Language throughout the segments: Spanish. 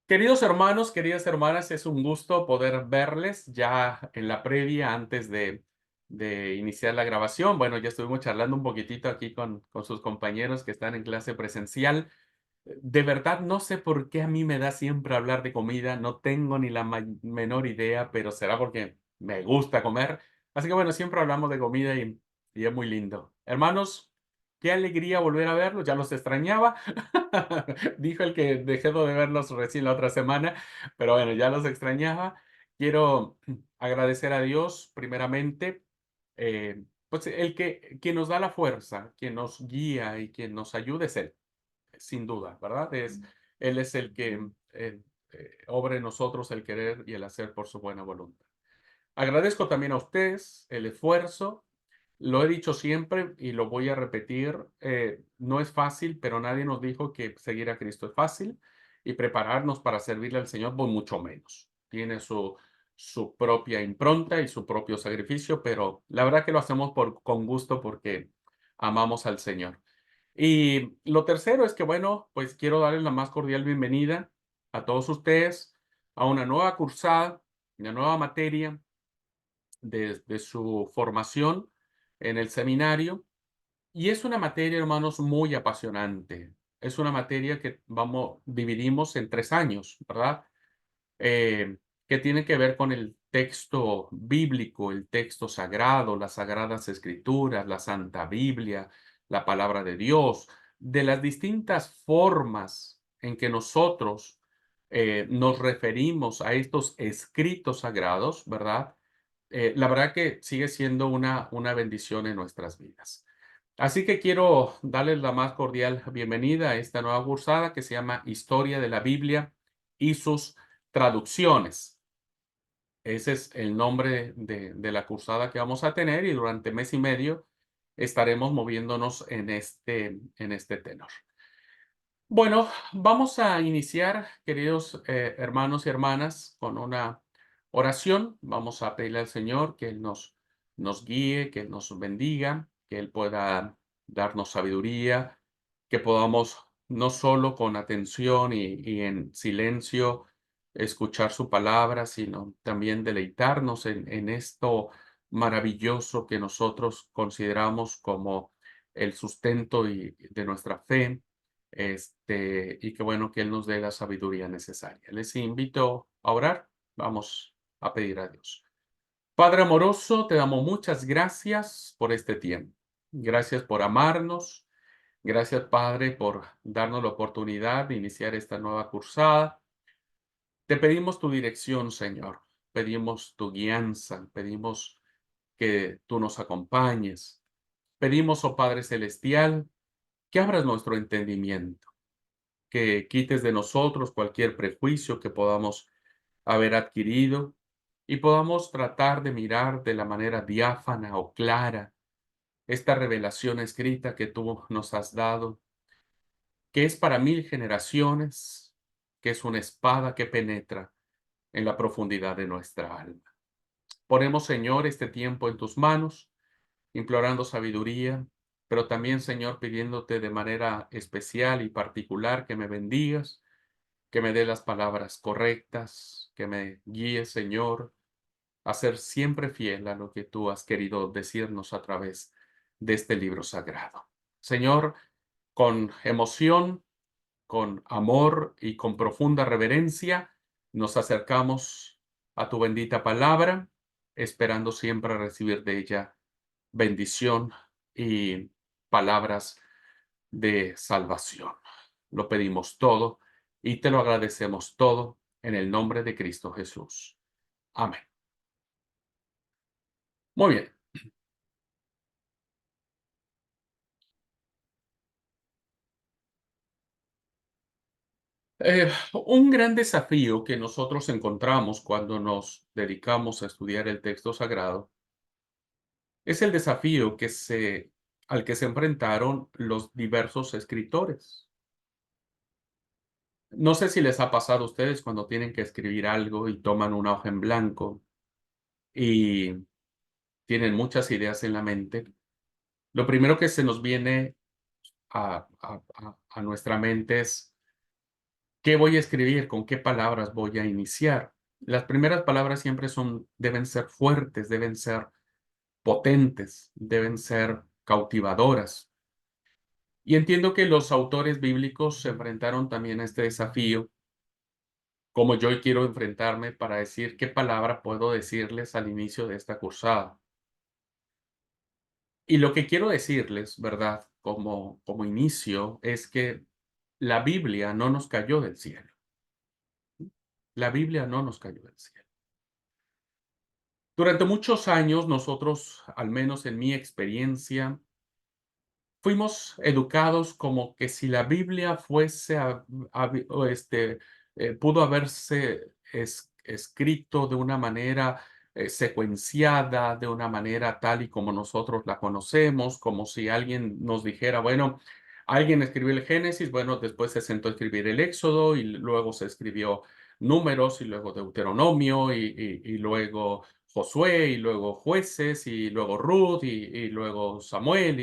Queridos hermanos, queridas hermanas, es un gusto poder verles ya en la previa antes de iniciar la grabación. Bueno, ya estuvimos charlando un poquitito aquí con sus compañeros que están en clase presencial. De verdad, no sé por qué a mí me da siempre hablar de comida, no tengo ni la menor idea, pero será porque me gusta comer. Así que bueno, siempre hablamos de comida y es muy lindo. Hermanos, qué alegría volver a verlos, ya los extrañaba. Dijo el que dejé de verlos recién la otra semana, pero bueno, ya los extrañaba. Quiero agradecer a Dios primeramente, pues el que quien nos da la fuerza, quien nos guía y quien nos ayuda es Él sin duda, ¿verdad? Él es el que obra en nosotros el querer y el hacer por su buena voluntad. Agradezco también a ustedes el esfuerzo. Lo he dicho siempre y lo voy a repetir. No es fácil, pero nadie nos dijo que seguir a Cristo es fácil y prepararnos para servirle al Señor, pues mucho menos. Tiene su propia impronta y su propio sacrificio, pero la verdad que lo hacemos con gusto porque amamos al Señor. Y lo tercero es que, bueno, pues quiero darles la más cordial bienvenida a todos ustedes a una nueva cursada, una nueva materia de su formación en el seminario. Y es una materia, hermanos, muy apasionante. Es una materia que dividimos en 3 años, ¿verdad? eh, que tiene que ver con el texto bíblico, el texto sagrado, las sagradas escrituras, la Santa Biblia, la palabra de Dios, de las distintas formas en que nosotros nos referimos a estos escritos sagrados, ¿verdad? La verdad que sigue siendo una bendición en nuestras vidas. Así que quiero darles la más cordial bienvenida a esta nueva cursada que se llama Historia de la Biblia y sus traducciones. Ese es el nombre de la cursada que vamos a tener y durante mes y medio estaremos moviéndonos en este tenor. Bueno, vamos a iniciar, queridos hermanos y hermanas, con una oración. Vamos a pedirle al Señor que Él nos guíe, que Él nos bendiga, que Él pueda darnos sabiduría, que podamos no solo con atención y en silencio escuchar su palabra, sino también deleitarnos en esto maravilloso que nosotros consideramos como el sustento de nuestra fe, y qué bueno que Él nos dé la sabiduría necesaria. Les invito a orar. Vamos a pedir a Dios. Padre amoroso, te damos muchas gracias por este tiempo. Gracias por amarnos. Gracias, Padre, por darnos la oportunidad de iniciar esta nueva cursada. Te pedimos tu dirección, Señor. Pedimos tu guianza. Pedimos que tú nos acompañes. Pedimos, oh Padre Celestial, que abras nuestro entendimiento, que quites de nosotros cualquier prejuicio que podamos haber adquirido y podamos tratar de mirar de la manera diáfana o clara esta revelación escrita que tú nos has dado, que es para 1000 generaciones, que es una espada que penetra en la profundidad de nuestra alma. Ponemos, Señor, este tiempo en tus manos, implorando sabiduría, pero también, Señor, pidiéndote de manera especial y particular que me bendigas, que me dé las palabras correctas, que me guíe, Señor, a ser siempre fiel a lo que tú has querido decirnos a través de este libro sagrado. Señor, con emoción, con amor y con profunda reverencia, nos acercamos a tu bendita palabra, esperando siempre recibir de ella bendición y palabras de salvación. Lo pedimos todo y te lo agradecemos todo en el nombre de Cristo Jesús. Amén. Muy bien. Un gran desafío que nosotros encontramos cuando nos dedicamos a estudiar el texto sagrado es el desafío al que se enfrentaron los diversos escritores. No sé si les ha pasado a ustedes cuando tienen que escribir algo y toman una hoja en blanco y tienen muchas ideas en la mente. Lo primero que se nos viene a nuestra mente es ¿Qué voy a escribir? ¿Con qué palabras voy a iniciar? Las primeras palabras siempre deben ser fuertes, deben ser potentes, deben ser cautivadoras. Y entiendo que los autores bíblicos se enfrentaron también a este desafío, como yo hoy quiero enfrentarme para decir qué palabra puedo decirles al inicio de esta cursada. Y lo que quiero decirles, ¿verdad? Como inicio, es que la Biblia no nos cayó del cielo. La Biblia no nos cayó del cielo. Durante muchos años nosotros, al menos en mi experiencia, fuimos educados como que si la Biblia fuese pudo haberse escrito de una manera secuenciada, de una manera tal y como nosotros la conocemos, como si alguien nos dijera, bueno, alguien escribió el Génesis, bueno, después se sentó a escribir el Éxodo y luego se escribió Números y luego Deuteronomio y luego Josué y luego Jueces y luego Ruth y luego Samuel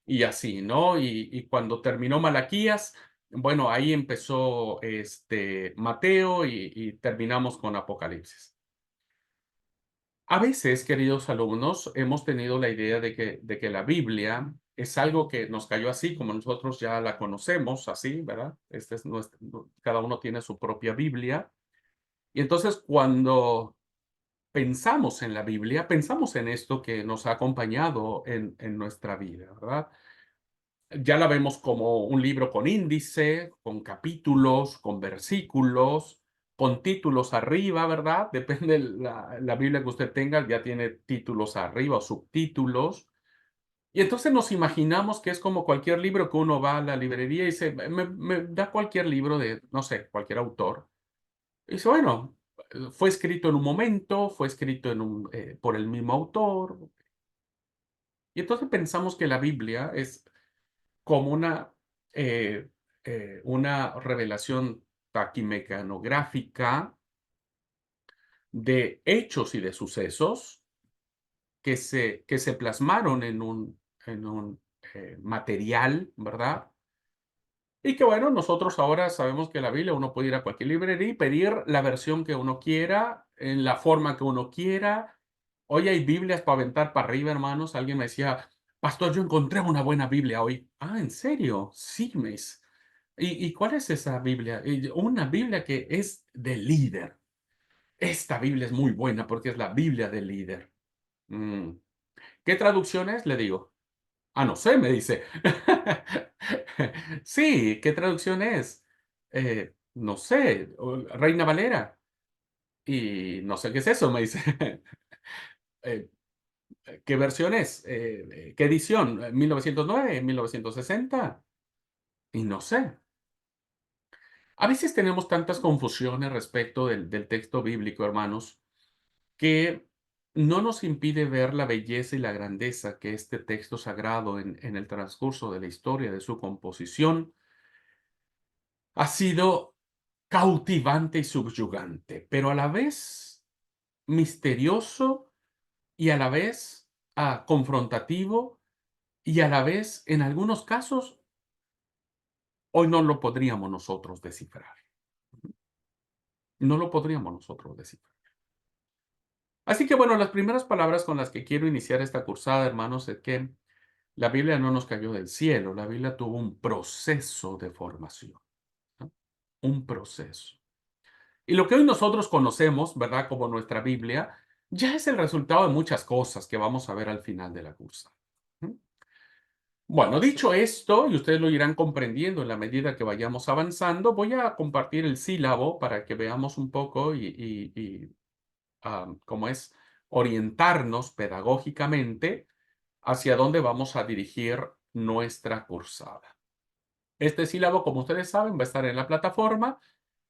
y así, ¿no? Y cuando terminó Malaquías, bueno, ahí empezó Mateo y terminamos con Apocalipsis. A veces, queridos alumnos, hemos tenido la idea de que la Biblia es algo que nos cayó así, como nosotros ya la conocemos, así, ¿verdad? Cada uno tiene su propia Biblia. Y entonces, cuando pensamos en la Biblia, pensamos en esto que nos ha acompañado en nuestra vida, ¿verdad? Ya la vemos como un libro con índice, con capítulos, con versículos, con títulos arriba, ¿verdad? Depende la Biblia que usted tenga, ya tiene títulos arriba o subtítulos. Y entonces nos imaginamos que es como cualquier libro que uno va a la librería y dice, me da cualquier libro de, no sé, cualquier autor. Y dice, bueno, fue escrito en un momento, fue escrito por el mismo autor. Y entonces pensamos que la Biblia es como una revelación taquimecanográfica de hechos y de sucesos que se plasmaron en un material, ¿verdad? Y que bueno, nosotros ahora sabemos que la Biblia uno puede ir a cualquier librería y pedir la versión que uno quiera, en la forma que uno quiera. Hoy hay Biblias para aventar para arriba, hermanos. Alguien me decía, pastor, yo encontré una buena Biblia hoy. Ah, ¿en serio? Sí, mes. ¿Y cuál es esa Biblia? Una Biblia que es de líder. Esta Biblia es muy buena porque es la Biblia del líder. Mm. ¿Qué traducción es? Le digo. Ah, no sé, me dice. Sí, ¿qué traducción es? No sé, Reina Valera. Y no sé qué es eso, me dice. Eh, ¿Qué versión es? ¿Qué edición? ¿1909? ¿1960? Y no sé. A veces tenemos tantas confusiones respecto del texto bíblico, hermanos, que no nos impide ver la belleza y la grandeza que este texto sagrado en el transcurso de la historia de su composición ha sido cautivante y subyugante, pero a la vez misterioso y a la vez confrontativo y a la vez, en algunos casos, hoy no lo podríamos nosotros descifrar. No lo podríamos nosotros descifrar. Así que bueno, las primeras palabras con las que quiero iniciar esta cursada, hermanos, es que la Biblia no nos cayó del cielo, la Biblia tuvo un proceso de formación, ¿no? Un proceso. Y lo que hoy nosotros conocemos, ¿verdad? Como nuestra Biblia, ya es el resultado de muchas cosas que vamos a ver al final de la cursa. ¿Mm? Bueno, dicho esto, y ustedes lo irán comprendiendo en la medida que vayamos avanzando, voy a compartir el sílabo para que veamos un poco y cómo es orientarnos pedagógicamente hacia dónde vamos a dirigir nuestra cursada. Este sílabo, como ustedes saben, va a estar en la plataforma.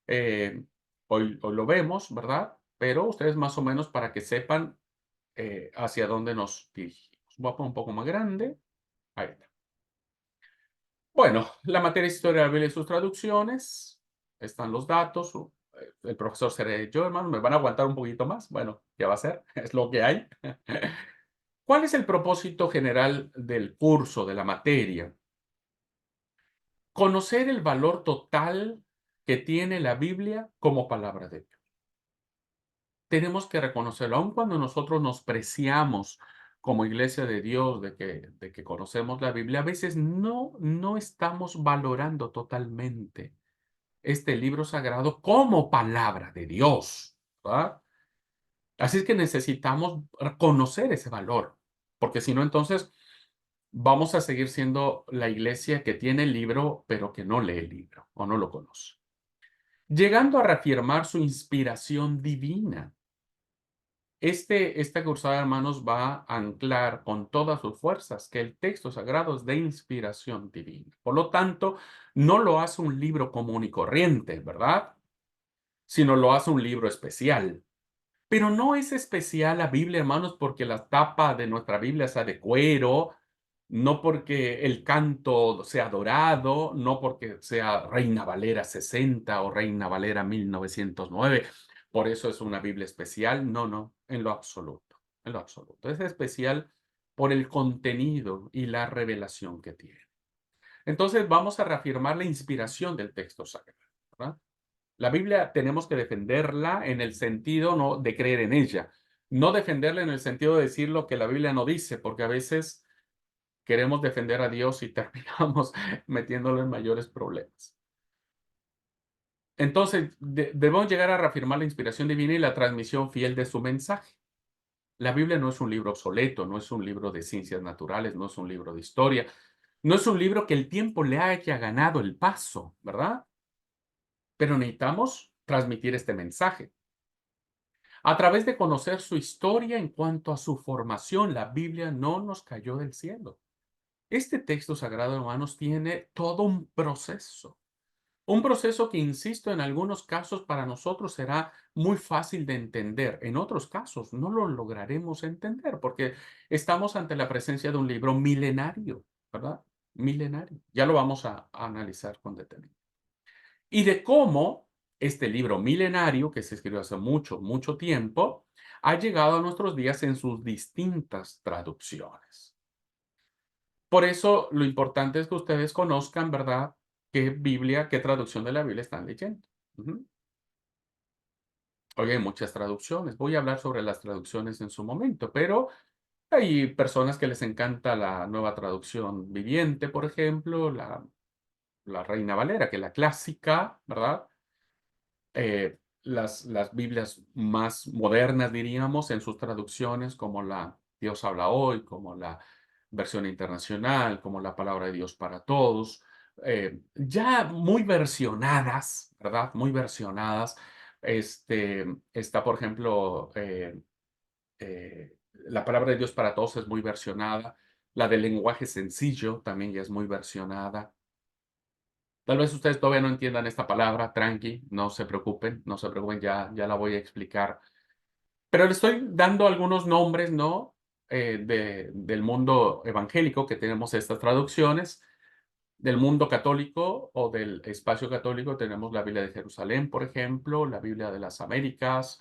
eh, hoy lo vemos, ¿verdad? Pero ustedes más o menos para que sepan hacia dónde nos dirigimos. Voy a poner un poco más grande. Ahí está. Bueno, la materia es Historia de la Biblia y sus traducciones. Están los datos. El profesor seré yo, hermano. ¿Me van a aguantar un poquito más? Bueno, ¿qué va a ser? Es lo que hay. ¿Cuál es el propósito general del curso, de la materia? Conocer el valor total que tiene la Biblia como palabra de Dios. Tenemos que reconocerlo, aun cuando nosotros nos preciamos como iglesia de Dios, de que conocemos la Biblia, a veces no estamos valorando totalmente este libro sagrado como palabra de Dios, ¿verdad? Así es que necesitamos conocer ese valor, porque si no, entonces vamos a seguir siendo la iglesia que tiene el libro, pero que no lee el libro o no lo conoce. Llegando a reafirmar su inspiración divina. Esta cruzada, hermanos, va a anclar con todas sus fuerzas que el texto sagrado es de inspiración divina. Por lo tanto, no lo hace un libro común y corriente, ¿verdad? Sino lo hace un libro especial. Pero no es especial la Biblia, hermanos, porque la tapa de nuestra Biblia sea de cuero, no porque el canto sea dorado, no porque sea Reina Valera 60 o Reina Valera 1909. Por eso es una Biblia especial. No, no, en lo absoluto, en lo absoluto. Es especial por el contenido y la revelación que tiene. Entonces vamos a reafirmar la inspiración del texto sagrado, ¿verdad? La Biblia tenemos que defenderla en el sentido no de creer en ella, no defenderla en el sentido de decir lo que la Biblia no dice, porque a veces queremos defender a Dios y terminamos metiéndolo en mayores problemas. Entonces, debemos llegar a reafirmar la inspiración divina y la transmisión fiel de su mensaje. La Biblia no es un libro obsoleto, no es un libro de ciencias naturales, no es un libro de historia, no es un libro que el tiempo le haya ganado el paso, ¿verdad? Pero necesitamos transmitir este mensaje. A través de conocer su historia en cuanto a su formación, la Biblia no nos cayó del cielo. Este texto sagrado, hermanos, tiene todo un proceso que, insisto, en algunos casos para nosotros será muy fácil de entender, en otros casos no lo lograremos entender porque estamos ante la presencia de un libro milenario, ¿verdad? Milenario. Ya lo vamos a analizar con detenimiento. Y de cómo este libro milenario, que se escribió hace mucho, mucho tiempo, ha llegado a nuestros días en sus distintas traducciones. Por eso, lo importante es que ustedes conozcan, ¿verdad?, qué Biblia, qué traducción de la Biblia están leyendo. Ujú. Hoy hay muchas traducciones. Voy a hablar sobre las traducciones en su momento, pero hay personas que les encanta la nueva traducción viviente, por ejemplo, la Reina Valera, que es la clásica, ¿verdad? Las Biblias más modernas, diríamos, en sus traducciones, como la Dios habla hoy, como la versión internacional, como la palabra de Dios para todos, ya muy versionadas, ¿verdad? Muy versionadas. Está, por ejemplo, la palabra de Dios para todos es muy versionada. La del lenguaje sencillo también ya es muy versionada. Tal vez ustedes todavía no entiendan esta palabra, tranqui, no se preocupen, no se preocupen, ya la voy a explicar. Pero le estoy dando algunos nombres, ¿no? Del mundo evangélico que tenemos estas traducciones. Del mundo católico o del espacio católico tenemos la Biblia de Jerusalén, por ejemplo, la Biblia de las Américas.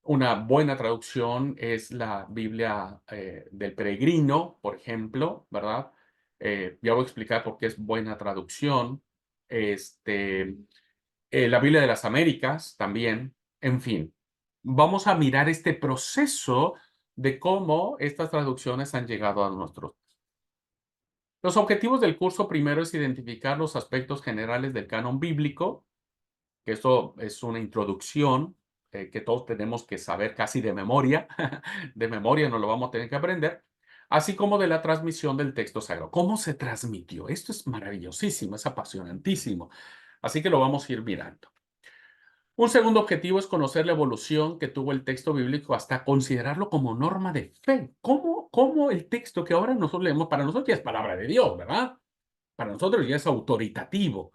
Una buena traducción es la Biblia del Peregrino, por ejemplo, ¿verdad? Ya voy a explicar por qué es buena traducción. Este, la Biblia de las Américas también. En fin, vamos a mirar este proceso de cómo estas traducciones han llegado a nuestros. Los objetivos del curso primero es identificar los aspectos generales del canon bíblico, que esto es una introducción que todos tenemos que saber casi de memoria. De memoria no lo vamos a tener que aprender. Así como de la transmisión del texto sagrado. ¿Cómo se transmitió? Esto es maravillosísimo, es apasionantísimo. Así que lo vamos a ir mirando. Un segundo objetivo es conocer la evolución que tuvo el texto bíblico hasta considerarlo como norma de fe. ¿Cómo el texto que ahora nosotros leemos, para nosotros ya es palabra de Dios, ¿verdad? Para nosotros ya es autoritativo.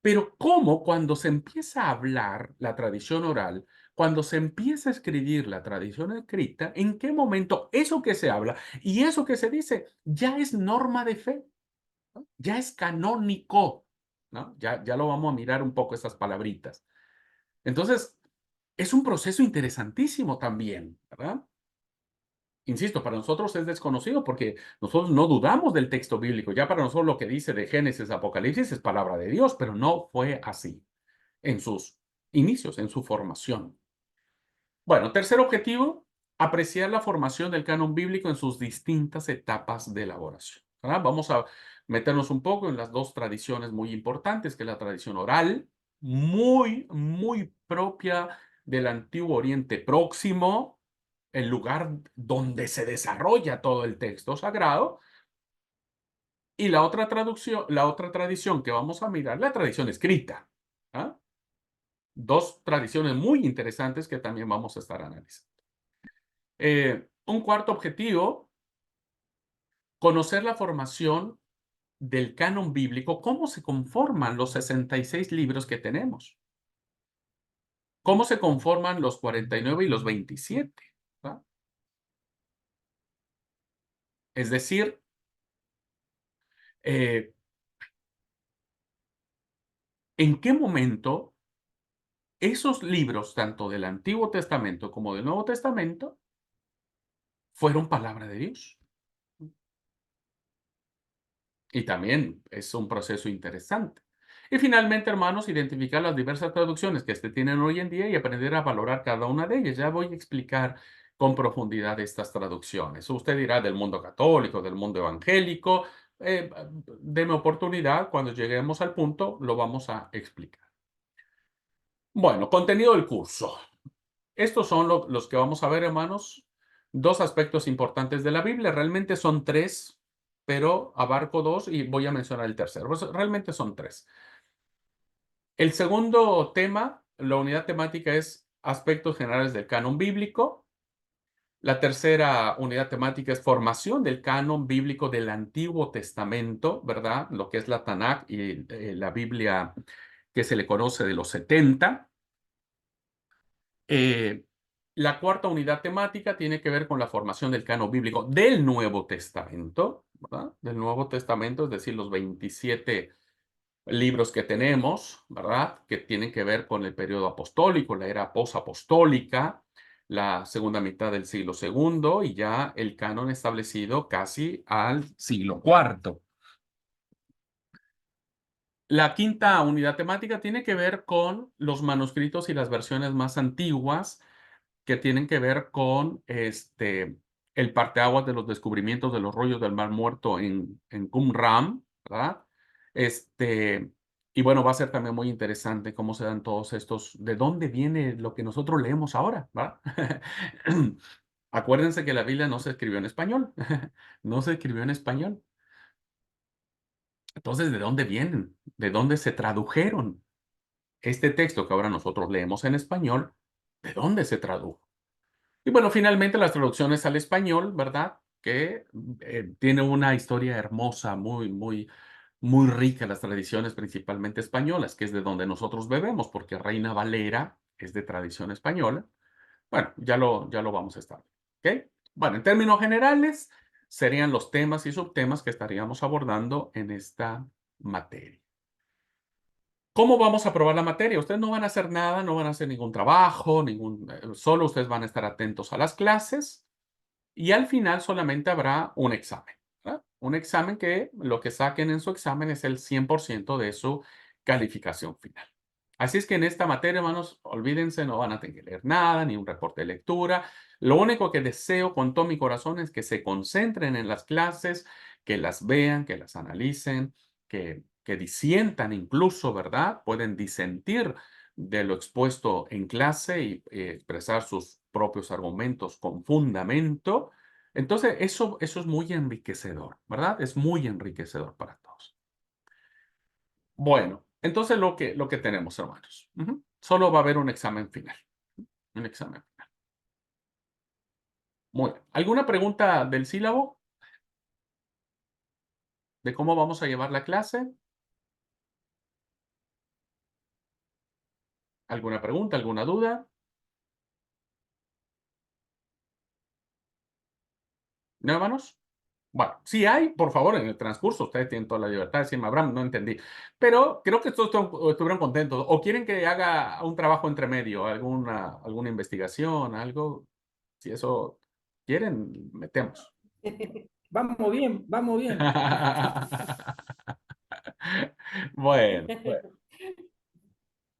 Pero cómo cuando se empieza a hablar la tradición oral, cuando se empieza a escribir la tradición escrita, en qué momento eso que se habla y eso que se dice ya es norma de fe, ¿no? Ya es canónico, ¿no? Ya lo vamos a mirar un poco esas palabritas. Entonces, es un proceso interesantísimo también, ¿verdad? Insisto, para nosotros es desconocido porque nosotros no dudamos del texto bíblico. Ya para nosotros lo que dice de Génesis, Apocalipsis es palabra de Dios, pero no fue así. en sus inicios, en su formación. Bueno, tercer objetivo, apreciar la formación del canon bíblico en sus distintas etapas de elaboración, ¿verdad? Vamos a meternos un poco en las dos tradiciones muy importantes, que es la tradición oral, muy propia del Antiguo Oriente Próximo, el lugar donde se desarrolla todo el texto sagrado, y la otra traducción, la otra tradición que vamos a mirar, la tradición escrita. ¿Ah? Dos tradiciones muy interesantes que también vamos a estar analizando. Un cuarto objetivo, conocer la formación del canon bíblico, cómo se conforman los 66 libros que tenemos, cómo se conforman los 49 y los 27. ¿Va? Es decir, eh, ¿en qué momento esos libros, tanto del Antiguo Testamento como del Nuevo Testamento, fueron palabra de Dios? Y también es un proceso interesante. Y finalmente, hermanos, identificar las diversas traducciones que tienen hoy en día y aprender a valorar cada una de ellas. Ya voy a explicar con profundidad estas traducciones. Usted dirá del mundo católico, del mundo evangélico. Deme oportunidad, cuando lleguemos al punto, lo vamos a explicar. Bueno, contenido del curso. Estos son los que vamos a ver, hermanos. Dos aspectos importantes de la Biblia. Realmente son tres, pero abarco dos y voy a mencionar el tercero. Pues, realmente son tres. El segundo tema, la unidad temática es aspectos generales del canon bíblico. La tercera unidad temática es formación del canon bíblico del Antiguo Testamento, ¿verdad? Lo que es la Tanakh y la Biblia que se le conoce de los 70. Eh, la cuarta unidad temática tiene que ver con la formación del canon bíblico del Nuevo Testamento, ¿verdad? Del Nuevo Testamento, es decir, los 27 libros que tenemos, ¿verdad? Que tienen que ver con el periodo apostólico, la era posapostólica, la segunda mitad del siglo segundo y ya el canon establecido casi al siglo cuarto. La quinta unidad temática tiene que ver con los manuscritos y las versiones más antiguas que tienen que ver con el parteaguas de los descubrimientos de los rollos del Mar Muerto en Qumran, ¿verdad? Este, y bueno, va a ser también muy interesante cómo se dan todos estos, de dónde viene lo que nosotros leemos ahora, ¿verdad? Acuérdense que la Biblia no se escribió en español, no se escribió en español. Entonces, ¿de dónde vienen? ¿De dónde se tradujeron? Este texto que ahora nosotros leemos en español, ¿de dónde se tradujo? Y bueno, finalmente las traducciones al español, ¿verdad? Que tiene una historia hermosa, muy rica, las tradiciones principalmente españolas, que es de donde nosotros bebemos, porque Reina Valera es de tradición española. Bueno, ya lo vamos a estar. ¿Ok? Bueno, en términos generales, serían los temas y subtemas que estaríamos abordando en esta materia. ¿Cómo vamos a probar la materia? Ustedes no van a hacer nada, no van a hacer ningún trabajo, solo ustedes van a estar atentos a las clases y al final solamente habrá un examen, ¿verdad? Un examen que lo que saquen en su examen es el 100% de su calificación final. Así es que en esta materia, hermanos, olvídense, no van a tener que leer nada, ni un reporte de lectura. Lo único que deseo con todo mi corazón es que se concentren en las clases, que las vean, que las analicen, que disientan incluso, ¿verdad? Pueden disentir de lo expuesto en clase y expresar sus propios argumentos con fundamento. Entonces, eso es muy enriquecedor, ¿verdad? Es muy enriquecedor para todos. Bueno, entonces lo que tenemos, hermanos. Solo va a haber un examen final. Un examen final. Muy bien. ¿Alguna pregunta del sílabo? ¿De cómo vamos a llevar la clase? ¿Alguna pregunta? ¿Alguna duda? ¿No, hermanos? Bueno, si hay, por favor, en el transcurso, ustedes tienen toda la libertad de decirme, Abraham, no entendí. Pero creo que todos estuvieron contentos. ¿O quieren que haga un trabajo entre medio, alguna investigación, algo? Si eso quieren, metemos. Vamos bien, vamos bien. Bueno,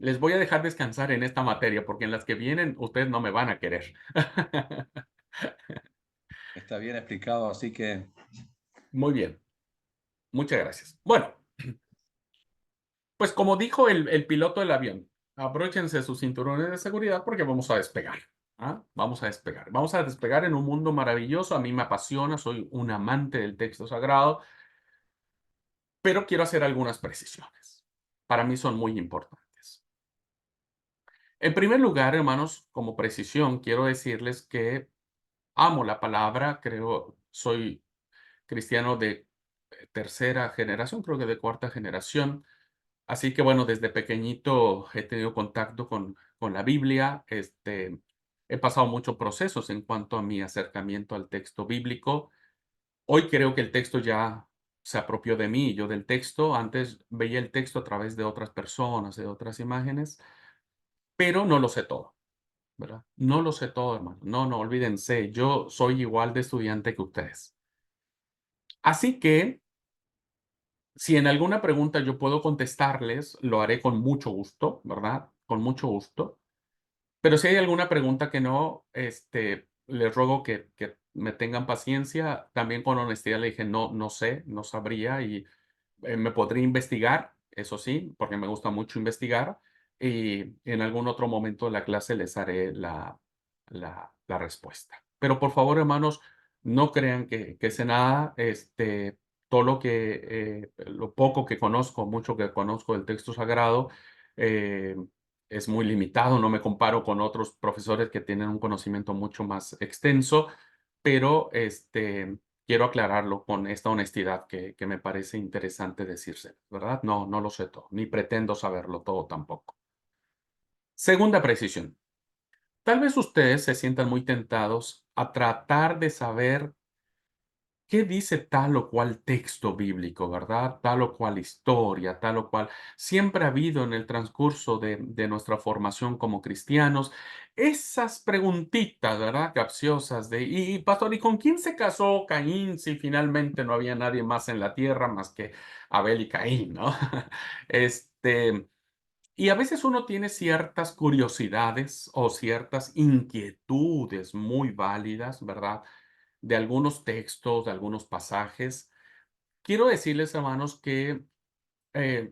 les voy a dejar descansar en esta materia, porque en las que vienen ustedes no me van a querer. Está bien explicado, así que Muy bien, muchas gracias. Bueno, pues como dijo el piloto del avión, abróchense sus cinturones de seguridad porque vamos a despegar. ¿Ah? Vamos a despegar. Vamos a despegar en un mundo maravilloso. A mí me apasiona, soy un amante del texto sagrado, pero quiero hacer algunas precisiones. Para mí son muy importantes. En primer lugar, hermanos, como precisión, quiero decirles que amo la palabra, creo, soy cristiano de tercera generación, creo que de cuarta generación. Así que bueno, desde pequeñito he tenido contacto con la Biblia. He pasado muchos procesos en cuanto a mi acercamiento al texto bíblico. Hoy creo que el texto ya se apropió de mí, yo del texto. Antes veía el texto a través de otras personas, de otras imágenes, pero no lo sé todo, ¿verdad? No lo sé todo, hermano. No, no, olvídense, yo soy igual de estudiante que ustedes. Así que si en alguna pregunta yo puedo contestarles, lo haré con mucho gusto, ¿verdad? Con mucho gusto. Pero si hay alguna pregunta que no, les ruego que me tengan paciencia. También con honestidad le dije, no, no sé, no sabría y me podría investigar, eso sí, porque me gusta mucho investigar. Y en algún otro momento de la clase les haré la respuesta. Pero por favor, hermanos, no crean que sé nada. Todo lo poco que conozco, mucho que conozco del texto sagrado, eh, es muy limitado. No me comparo con otros profesores que tienen un conocimiento mucho más extenso, pero quiero aclararlo con esta honestidad que me parece interesante decirse, ¿verdad? No, no lo sé todo, ni pretendo saberlo todo tampoco. Segunda precisión. Tal vez ustedes se sientan muy tentados a tratar de saber qué dice tal o cual texto bíblico, ¿verdad? Tal o cual historia, tal o cual. Siempre ha habido en el transcurso de nuestra formación como cristianos esas preguntitas, ¿verdad? Capciosas de, y pastor, ¿y con quién se casó Caín si finalmente no había nadie más en la tierra más que Abel y Caín, ¿no? Este, y a veces uno tiene ciertas curiosidades o ciertas inquietudes muy válidas, ¿verdad? De algunos textos, de algunos pasajes. Quiero decirles, hermanos, que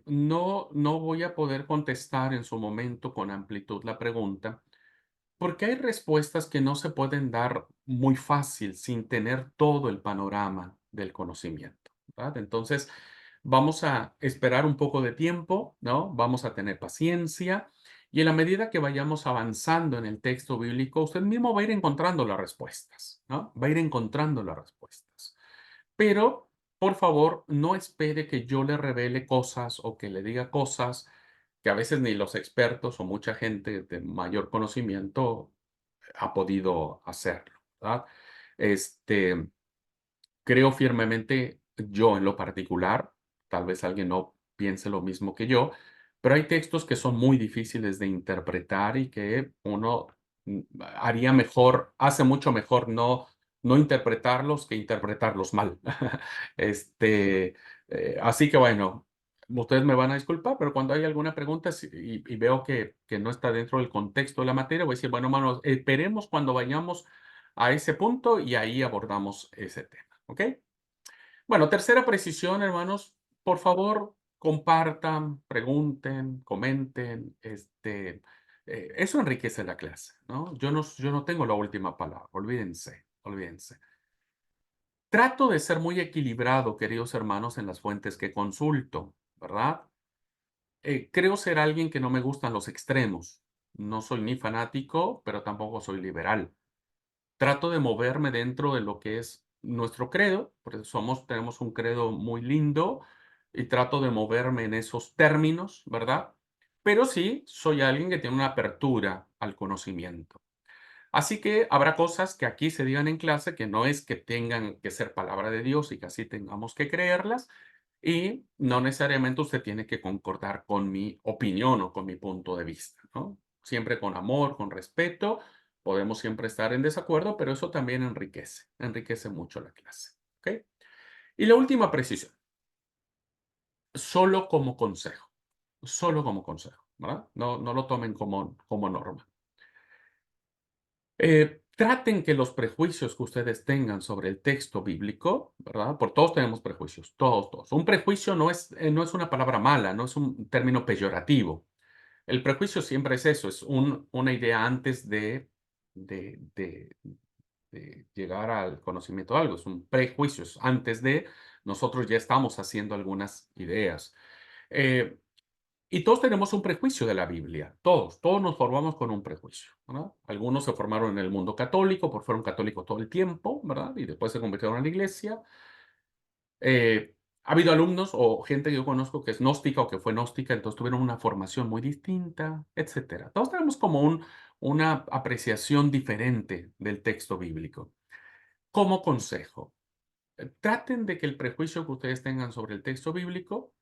no voy a poder contestar en su momento con amplitud la pregunta, porque hay respuestas que no se pueden dar muy fácil sin tener todo el panorama del conocimiento, ¿verdad? Entonces, vamos a esperar un poco de tiempo, ¿no? Vamos a tener paciencia y en la medida que vayamos avanzando en el texto bíblico, usted mismo va a ir encontrando las respuestas, ¿no? Va a ir encontrando las respuestas. Pero, por favor, no espere que yo le revele cosas o que le diga cosas que a veces ni los expertos o mucha gente de mayor conocimiento ha podido hacerlo, ¿verdad? Este, Creo firmemente, yo en lo particular, tal vez alguien no piense lo mismo que yo, pero hay textos que son muy difíciles de interpretar y que uno haría mejor, hace mucho mejor no interpretarlos que interpretarlos mal. Este, Así que bueno, ustedes me van a disculpar, pero cuando hay alguna pregunta y veo que no está dentro del contexto de la materia, voy a decir, bueno, hermanos, esperemos cuando vayamos a ese punto y ahí abordamos ese tema. ¿Ok? Bueno, tercera precisión, hermanos, por favor, compartan, pregunten, comenten. Eso enriquece la clase, ¿no? Yo no tengo la última palabra, olvídense, olvídense. Trato de ser muy equilibrado, queridos hermanos, en las fuentes que consulto, ¿verdad? Creo ser alguien que no me gustan los extremos. No soy ni fanático, pero tampoco soy liberal. Trato de moverme dentro de lo que es nuestro credo, porque tenemos un credo muy lindo y trato de moverme en esos términos, ¿verdad? Pero sí, soy alguien que tiene una apertura al conocimiento. Así que habrá cosas que aquí se digan en clase que no es que tengan que ser palabra de Dios y que así tengamos que creerlas, y no necesariamente usted tiene que concordar con mi opinión o con mi punto de vista, ¿no? Siempre con amor, con respeto. Podemos siempre estar en desacuerdo, pero eso también enriquece mucho la clase, ¿ok? Y la última precisión, solo como consejo. solo como consejo, ¿verdad? No lo tomen como norma. Traten que los prejuicios que ustedes tengan sobre el texto bíblico, ¿verdad? Por todos tenemos prejuicios, todos, todos. Un prejuicio no es una palabra mala, no es un término peyorativo. El prejuicio siempre es eso, es una idea antes de, de- de llegar al conocimiento de algo, es un prejuicio, es antes de nosotros ya estamos haciendo algunas ideas. Eh, y todos tenemos un prejuicio de la Biblia, todos nos formamos con un prejuicio, ¿verdad? Algunos se formaron en el mundo católico, porque fueron católicos todo el tiempo, ¿verdad? Y después se convirtieron en la iglesia. Ha habido alumnos o gente que yo conozco que es gnóstica o que fue gnóstica, entonces tuvieron una formación muy distinta, etcétera. Todos tenemos como una apreciación diferente del texto bíblico. Como consejo, traten de que el prejuicio que ustedes tengan sobre el texto bíblico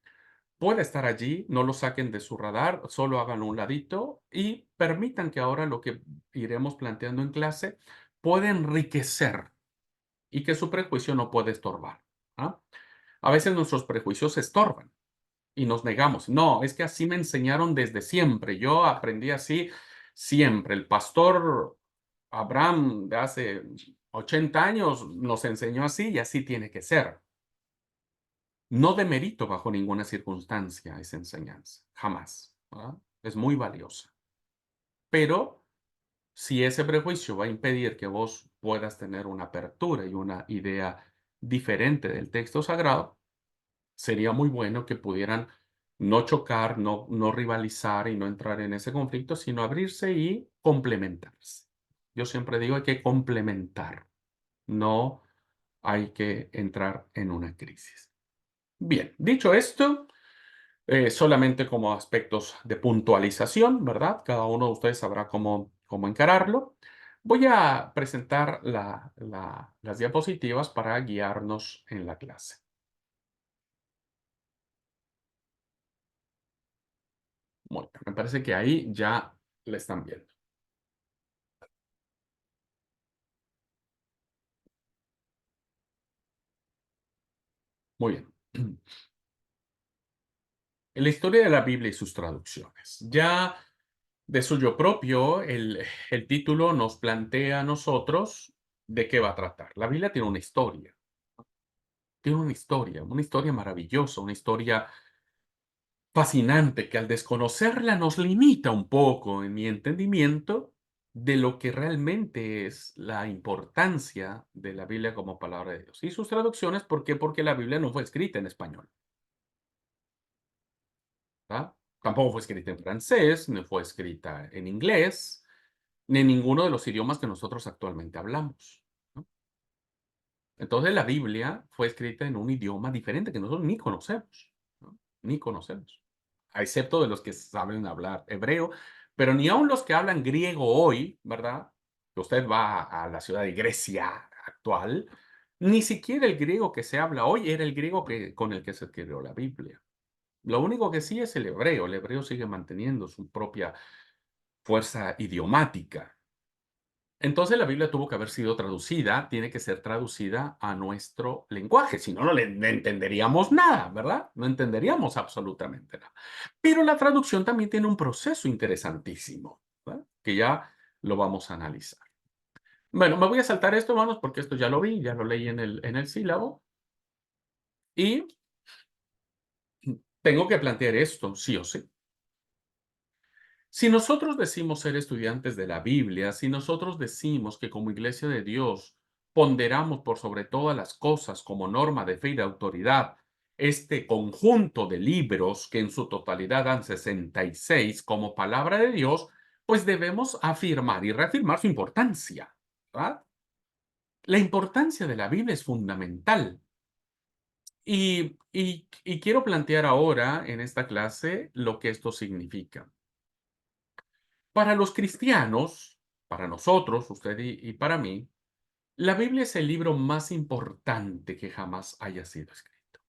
pueda estar allí, no lo saquen de su radar, solo hagan un ladito y permitan que ahora lo que iremos planteando en clase pueda enriquecer y que su prejuicio no pueda estorbar. ¿Ah? A veces nuestros prejuicios estorban y nos negamos. No, es que así me enseñaron desde siempre. Yo aprendí así siempre. El pastor Abraham de hace 80 años nos enseñó así y así tiene que ser. No demerito bajo ninguna circunstancia esa enseñanza, jamás, ¿verdad? Es muy valiosa. Pero si ese prejuicio va a impedir que vos puedas tener una apertura y una idea diferente del texto sagrado, sería muy bueno que pudieran no chocar, no rivalizar y no entrar en ese conflicto, sino abrirse y complementarse. Yo siempre digo hay que complementar, no hay que entrar en una crisis. Bien, dicho esto, solamente como aspectos de puntualización, ¿verdad? Cada uno de ustedes sabrá cómo encararlo. Voy a presentar las diapositivas para guiarnos en la clase. Muy bien, me parece que ahí ya la están viendo. Muy bien. En la historia de la Biblia y sus traducciones. Ya de suyo propio, el título nos plantea a nosotros de qué va a tratar. La Biblia tiene una historia maravillosa, una historia fascinante que al desconocerla nos limita un poco en mi entendimiento de lo que realmente es la importancia de la Biblia como palabra de Dios. Y sus traducciones, ¿por qué? Porque la Biblia no fue escrita en español, ¿verdad? Tampoco fue escrita en francés, no fue escrita en inglés, ni en ninguno de los idiomas que nosotros actualmente hablamos, ¿no? Entonces la Biblia fue escrita en un idioma diferente que nosotros ni conocemos, ¿no? Ni conocemos, a excepto de los que saben hablar hebreo, pero ni aun los que hablan griego hoy, ¿verdad? Que usted va a la ciudad de Grecia actual, ni siquiera el griego que se habla hoy era el griego con el que se escribió la Biblia. Lo único que sí es el hebreo sigue manteniendo su propia fuerza idiomática. Entonces la Biblia tuvo que haber sido traducida, tiene que ser traducida a nuestro lenguaje, si no, no le entenderíamos nada, ¿verdad? No entenderíamos absolutamente nada. Pero la traducción también tiene un proceso interesantísimo, ¿verdad? Que ya lo vamos a analizar. Bueno, me voy a saltar esto, hermanos, porque esto ya lo vi, ya lo leí en el sílabo. Y tengo que plantear esto, sí o sí. Si nosotros decimos ser estudiantes de la Biblia, si nosotros decimos que como iglesia de Dios ponderamos por sobre todas las cosas como norma de fe y de autoridad este conjunto de libros que en su totalidad dan 66 como palabra de Dios, pues debemos afirmar y reafirmar su importancia, ¿verdad? La importancia de la Biblia es fundamental. Y quiero plantear ahora en esta clase lo que esto significa. Para los cristianos, para nosotros, usted y para mí, la Biblia es el libro más importante que jamás haya sido escrito.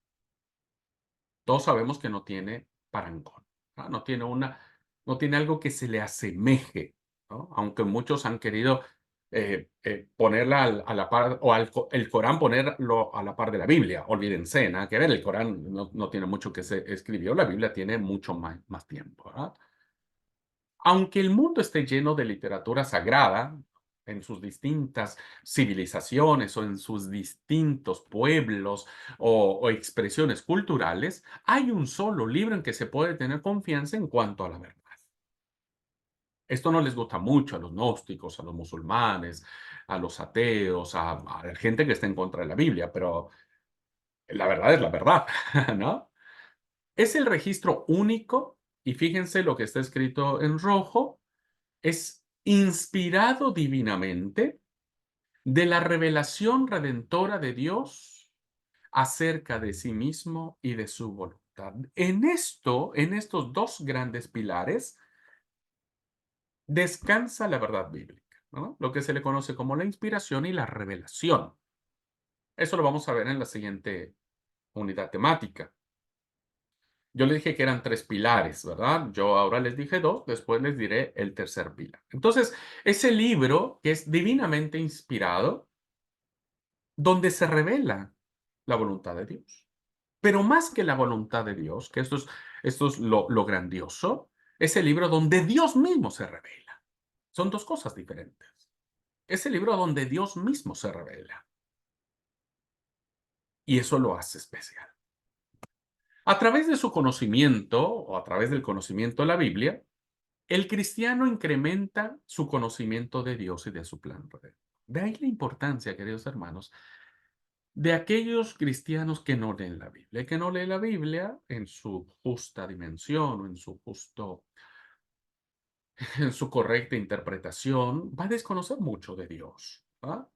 Todos sabemos que no tiene parangón, ¿no? No tiene algo que se le asemeje, ¿no? Aunque muchos han querido ponerla a la par, o el Corán ponerlo a la par de la Biblia. Olvídense, nada que ver, el Corán no tiene mucho que se escribió, la Biblia tiene mucho más tiempo, ¿verdad? Aunque el mundo esté lleno de literatura sagrada, en sus distintas civilizaciones o en sus distintos pueblos o expresiones culturales, hay un solo libro en que se puede tener confianza en cuanto a la verdad. Esto no les gusta mucho a los gnósticos, a los musulmanes, a los ateos, a la gente que está en contra de la Biblia, pero la verdad es la verdad, ¿no? Es el registro único, y fíjense lo que está escrito en rojo, es inspirado divinamente de la revelación redentora de Dios acerca de sí mismo y de su voluntad. En estos dos grandes pilares, descansa la verdad bíblica, ¿no? Lo que se le conoce como la inspiración y la revelación. Eso lo vamos a ver en la siguiente unidad temática. Yo les dije que eran tres pilares, ¿verdad? Yo ahora les dije dos, después les diré el tercer pilar. Entonces, ese libro que es divinamente inspirado, donde se revela la voluntad de Dios. Pero más que la voluntad de Dios, que esto es lo grandioso, es el libro donde Dios mismo se revela. Son dos cosas diferentes. Es el libro donde Dios mismo se revela. Y eso lo hace especial. A través de su conocimiento, o a través del conocimiento de la Biblia, el cristiano incrementa su conocimiento de Dios y de su plan. De ahí la importancia, queridos hermanos, de aquellos cristianos que no leen la Biblia. El que no lee la Biblia en su justa dimensión o en su correcta interpretación, va a desconocer mucho de Dios. ¿Ah?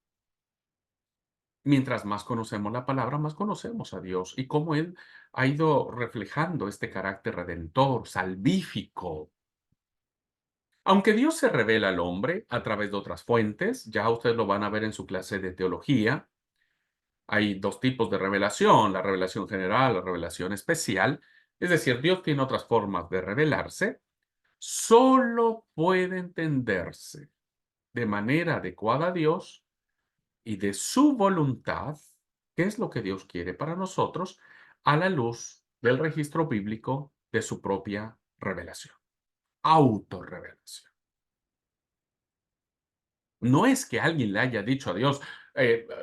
Mientras más conocemos la palabra, más conocemos a Dios y cómo Él ha ido reflejando este carácter redentor, salvífico. Aunque Dios se revela al hombre a través de otras fuentes, ya ustedes lo van a ver en su clase de teología, hay dos tipos de revelación, la revelación general, la revelación especial, es decir, Dios tiene otras formas de revelarse, solo puede entenderse de manera adecuada a Dios y de su voluntad, qué es lo que Dios quiere para nosotros, a la luz del registro bíblico de su propia revelación, autorrevelación. No es que alguien le haya dicho a Dios,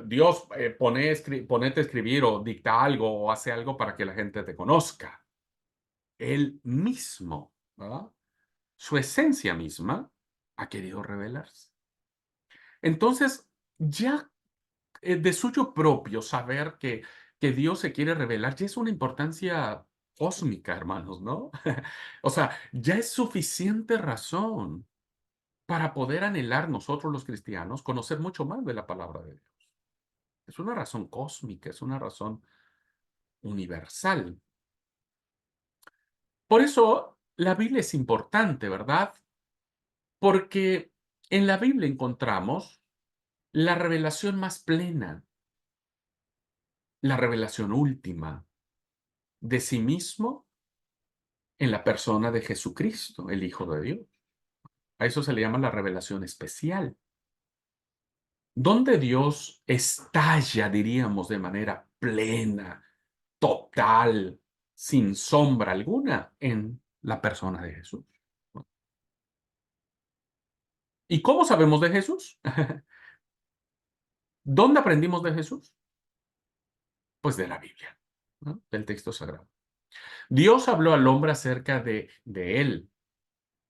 Dios, ponete a escribir o dicta algo o hace algo para que la gente te conozca. Él mismo, ¿verdad? Su esencia misma ha querido revelarse. Entonces, ya de suyo propio saber que Dios se quiere revelar, ya es una importancia cósmica, hermanos, ¿no? O sea, ya es suficiente razón para poder anhelar nosotros los cristianos conocer mucho más de la palabra de Dios. Es una razón cósmica, es una razón universal. Por eso la Biblia es importante, ¿verdad? Porque en la Biblia encontramos la revelación más plena, la revelación última de sí mismo en la persona de Jesucristo, el Hijo de Dios. A eso se le llama la revelación especial, donde Dios estalla, diríamos, de manera plena, total, sin sombra alguna, en la persona de Jesús. ¿Y cómo sabemos de Jesús? ¿Dónde aprendimos de Jesús? Pues de la Biblia, ¿no? Del texto sagrado. Dios habló al hombre acerca de él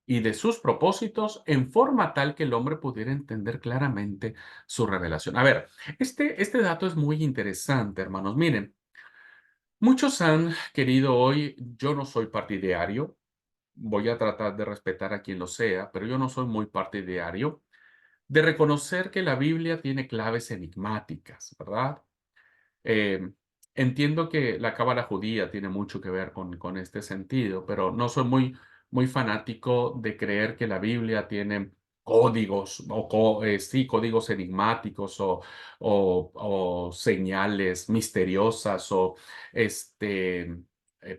y de sus propósitos en forma tal que el hombre pudiera entender claramente su revelación. A ver, este dato es muy interesante, hermanos. Miren, muchos han querido hoy, yo no soy partidario, voy a tratar de respetar a quien lo sea, pero yo no soy muy partidario de reconocer que la Biblia tiene claves enigmáticas, ¿verdad? Eh, entiendo que la cábala judía tiene mucho que ver con este sentido, pero no soy muy fanático de creer que la Biblia tiene códigos, sí, códigos enigmáticos o señales misteriosas o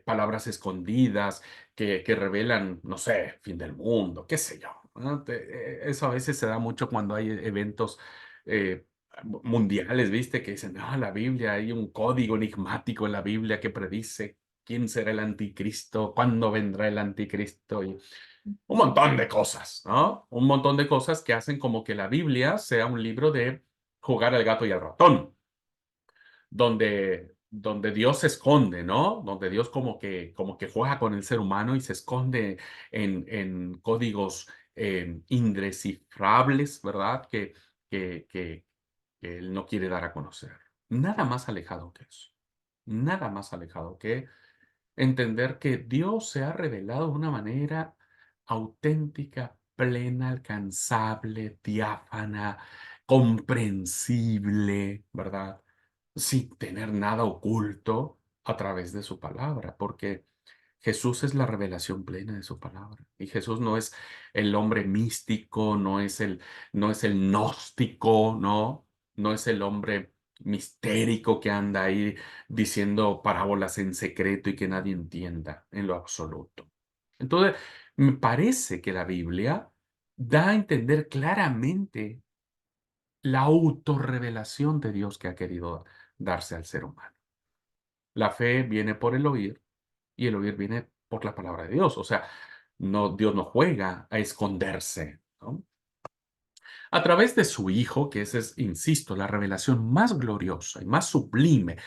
palabras escondidas que revelan, no sé, fin del mundo, qué sé yo. ¿no? Eso a veces se da mucho cuando hay eventos mundiales, ¿viste? Que dicen, no, la Biblia, hay un código enigmático en la Biblia que predice quién será el anticristo, cuándo vendrá el anticristo y un montón de cosas, ¿no? Un montón de cosas que hacen como que la Biblia sea un libro de jugar al gato y al ratón, donde Dios se esconde, ¿no? Donde Dios como que juega con el ser humano y se esconde en códigos indescifrables, ¿verdad? Que Él no quiere dar a conocer. Nada más alejado que eso. Nada más alejado que entender que Dios se ha revelado de una manera auténtica, plena, alcanzable, diáfana, comprensible, ¿verdad? Sin tener nada oculto a través de su palabra, porque Jesús es la revelación plena de su palabra. Y Jesús no es el hombre místico, no es el gnóstico, ¿no? No es el hombre mistérico que anda ahí diciendo parábolas en secreto y que nadie entienda en lo absoluto. Entonces, me parece que la Biblia da a entender claramente la autorrevelación de Dios que ha querido darse al ser humano. La fe viene por el oír y el oír viene por la palabra de Dios. O sea, no, Dios no juega a esconderse, ¿no? A través de su Hijo, que esa es, insisto, la revelación más gloriosa y más sublime.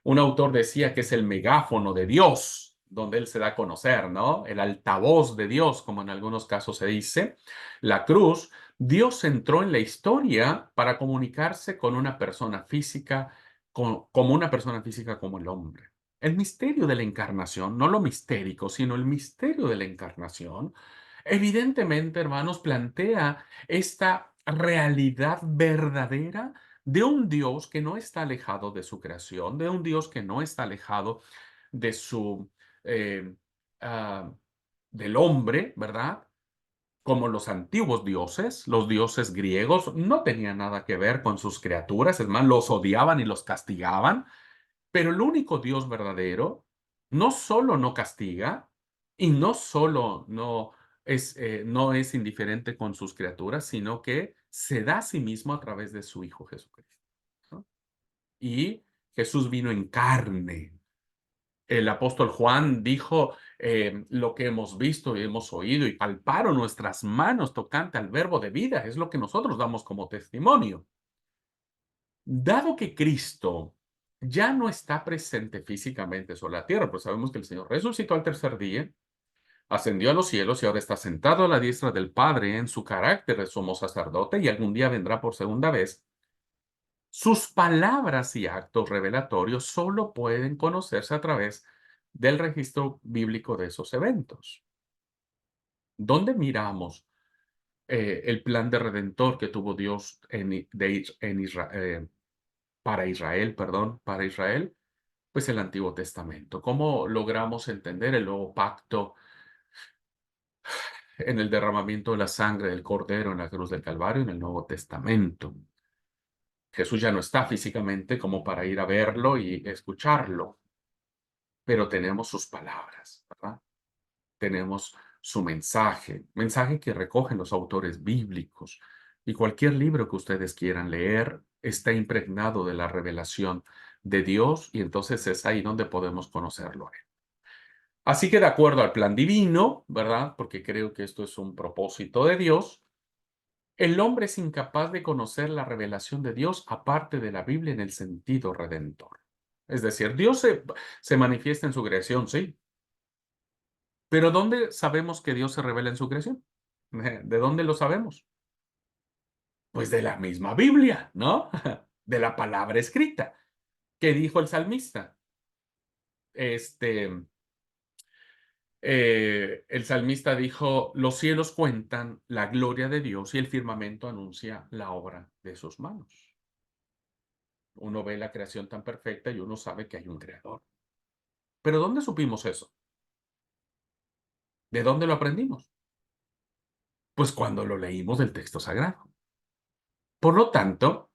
Un autor decía que es el megáfono de Dios, donde Él se da a conocer, ¿no? El altavoz de Dios, como en algunos casos se dice. La cruz, Dios entró en la historia para comunicarse con una persona física, como una persona física como el hombre. El misterio de la encarnación, no lo mistérico, sino el misterio de la encarnación, evidentemente, hermanos, plantea esta realidad verdadera de un Dios que no está alejado de su creación, de un Dios que no está alejado de su, eh, ah, del hombre, ¿verdad? Como los dioses griegos, no tenían nada que ver con sus criaturas, es más, los odiaban y los castigaban, pero el único Dios verdadero no solo no castiga y no solo no es indiferente con sus criaturas, sino que se da a sí mismo a través de su Hijo Jesucristo, ¿no? Y Jesús vino en carne. El apóstol Juan dijo, lo que hemos visto y hemos oído y palparon nuestras manos tocante al verbo de vida, es lo que nosotros damos como testimonio. Dado que Cristo ya no está presente físicamente sobre la tierra, pues sabemos que el Señor resucitó al tercer día, ascendió a los cielos y ahora está sentado a la diestra del Padre en su carácter de sumo sacerdote y algún día vendrá por segunda vez. Sus palabras y actos revelatorios solo pueden conocerse a través del registro bíblico de esos eventos. ¿Dónde miramos el plan de redentor que tuvo Dios para Israel, perdón, para Israel? Pues el Antiguo Testamento. ¿Cómo logramos entender el nuevo pacto en el derramamiento de la sangre del Cordero en la cruz del Calvario en el Nuevo Testamento? Jesús ya no está físicamente como para ir a verlo y escucharlo, pero tenemos sus palabras, ¿verdad? Tenemos su mensaje, mensaje que recogen los autores bíblicos. Y cualquier libro que ustedes quieran leer está impregnado de la revelación de Dios y entonces es ahí donde podemos conocerlo. Así que de acuerdo al plan divino, ¿verdad? Porque creo que esto es un propósito de Dios, el hombre es incapaz de conocer la revelación de Dios aparte de la Biblia en el sentido redentor. Es decir, Dios se manifiesta en su creación, sí. Pero ¿dónde sabemos que Dios se revela en su creación? ¿De dónde lo sabemos? Pues de la misma Biblia, ¿no? De la palabra escrita. ¿Qué dijo el salmista? Este, el salmista dijo, los cielos cuentan la gloria de Dios y el firmamento anuncia la obra de sus manos. Uno ve la creación tan perfecta y uno sabe que hay un creador. ¿Pero dónde supimos eso? ¿De dónde lo aprendimos? Pues cuando lo leímos del texto sagrado. Por lo tanto,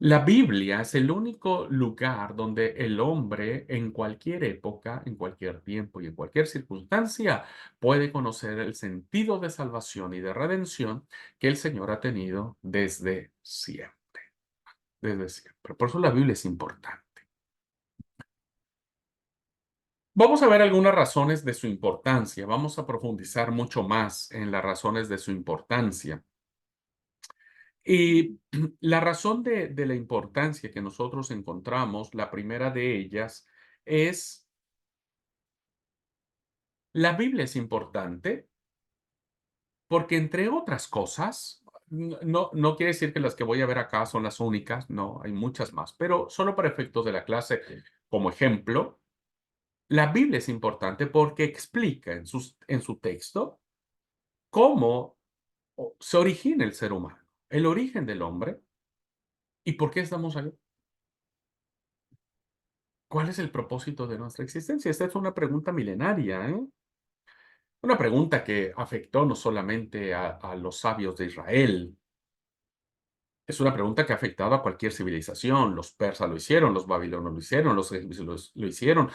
La Biblia es el único lugar donde el hombre en cualquier época, en cualquier tiempo y en cualquier circunstancia puede conocer el sentido de salvación y de redención que el Señor ha tenido desde siempre, desde siempre. Por eso la Biblia es importante. Vamos a ver algunas razones de su importancia. Vamos a profundizar mucho más en las razones de su importancia. Y la razón de la importancia que nosotros encontramos, la primera de ellas, es la Biblia es importante porque, entre otras cosas, no quiere decir que las que voy a ver acá son las únicas, no, hay muchas más, pero solo para efectos de la clase, como ejemplo, la Biblia es importante porque explica en su texto cómo se origina el ser humano, el origen del hombre y por qué estamos aquí. ¿Cuál es el propósito de nuestra existencia? Esta es una pregunta milenaria, ¿eh? Una pregunta que afectó no solamente a los sabios de Israel, es una pregunta que ha afectado a cualquier civilización. Los persas lo hicieron, los babilonios lo hicieron, los egipcios lo hicieron,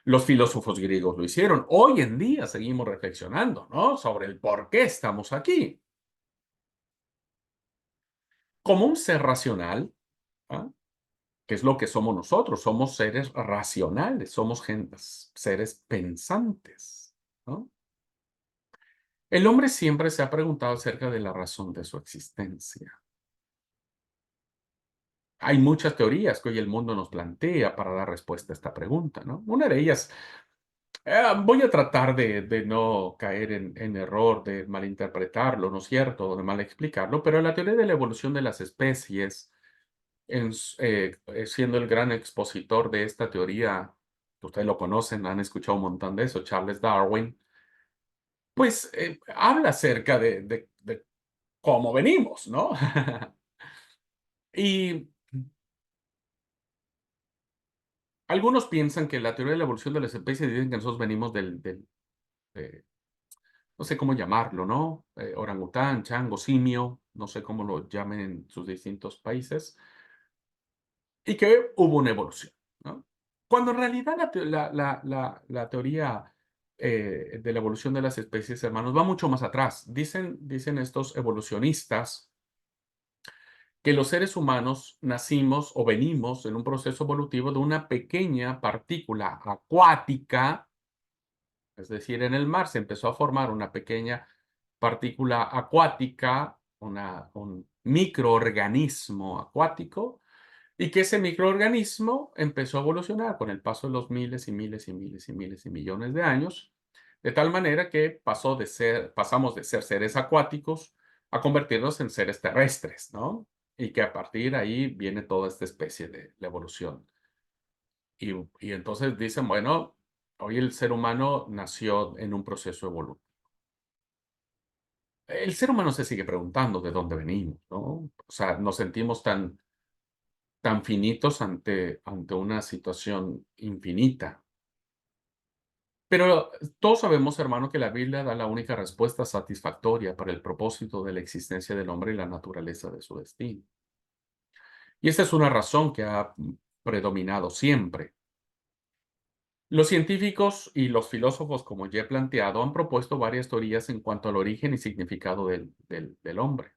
los filósofos griegos lo hicieron. Hoy en día seguimos reflexionando, ¿no? Sobre el por qué estamos aquí. Como un ser racional, ¿ah? ¿Qué es lo que somos nosotros? Somos seres racionales, somos seres pensantes, ¿no? El hombre siempre se ha preguntado acerca de la razón de su existencia. Hay muchas teorías que hoy el mundo nos plantea para dar respuesta a esta pregunta, ¿no? Una de ellas, voy a tratar de no caer en error, de malinterpretarlo, ¿no es cierto? O de mal explicarlo, pero la teoría de la evolución de las especies, siendo el gran expositor de esta teoría, que ustedes lo conocen, han escuchado un montón de eso, Charles Darwin, pues habla acerca de cómo venimos, ¿no? Y algunos piensan que la teoría de la evolución de las especies dicen que nosotros venimos no sé cómo llamarlo, ¿no? Orangután, chango, simio, no sé cómo lo llamen en sus distintos países, y que hubo una evolución, ¿no? Cuando en realidad la teoría de la evolución de las especies, hermanos, va mucho más atrás. Dicen estos evolucionistas que los seres humanos nacimos o venimos en un proceso evolutivo de una pequeña partícula acuática, es decir, en el mar se empezó a formar una pequeña partícula acuática, un microorganismo acuático, y que ese microorganismo empezó a evolucionar con el paso de los miles y miles y miles y miles y millones de años, de tal manera que pasamos de ser seres acuáticos a convertirnos en seres terrestres, ¿no? Y que a partir de ahí viene toda esta especie de la evolución. Y entonces dicen, bueno, hoy el ser humano nació en un proceso evolutivo. El ser humano se sigue preguntando de dónde venimos, ¿no? O sea, nos sentimos tan finitos ante una situación infinita. Pero todos sabemos, hermano, que la Biblia da la única respuesta satisfactoria para el propósito de la existencia del hombre y la naturaleza de su destino. Y esta es una razón que ha predominado siempre. Los científicos y los filósofos, como ya he planteado, han propuesto varias teorías en cuanto al origen y significado del hombre.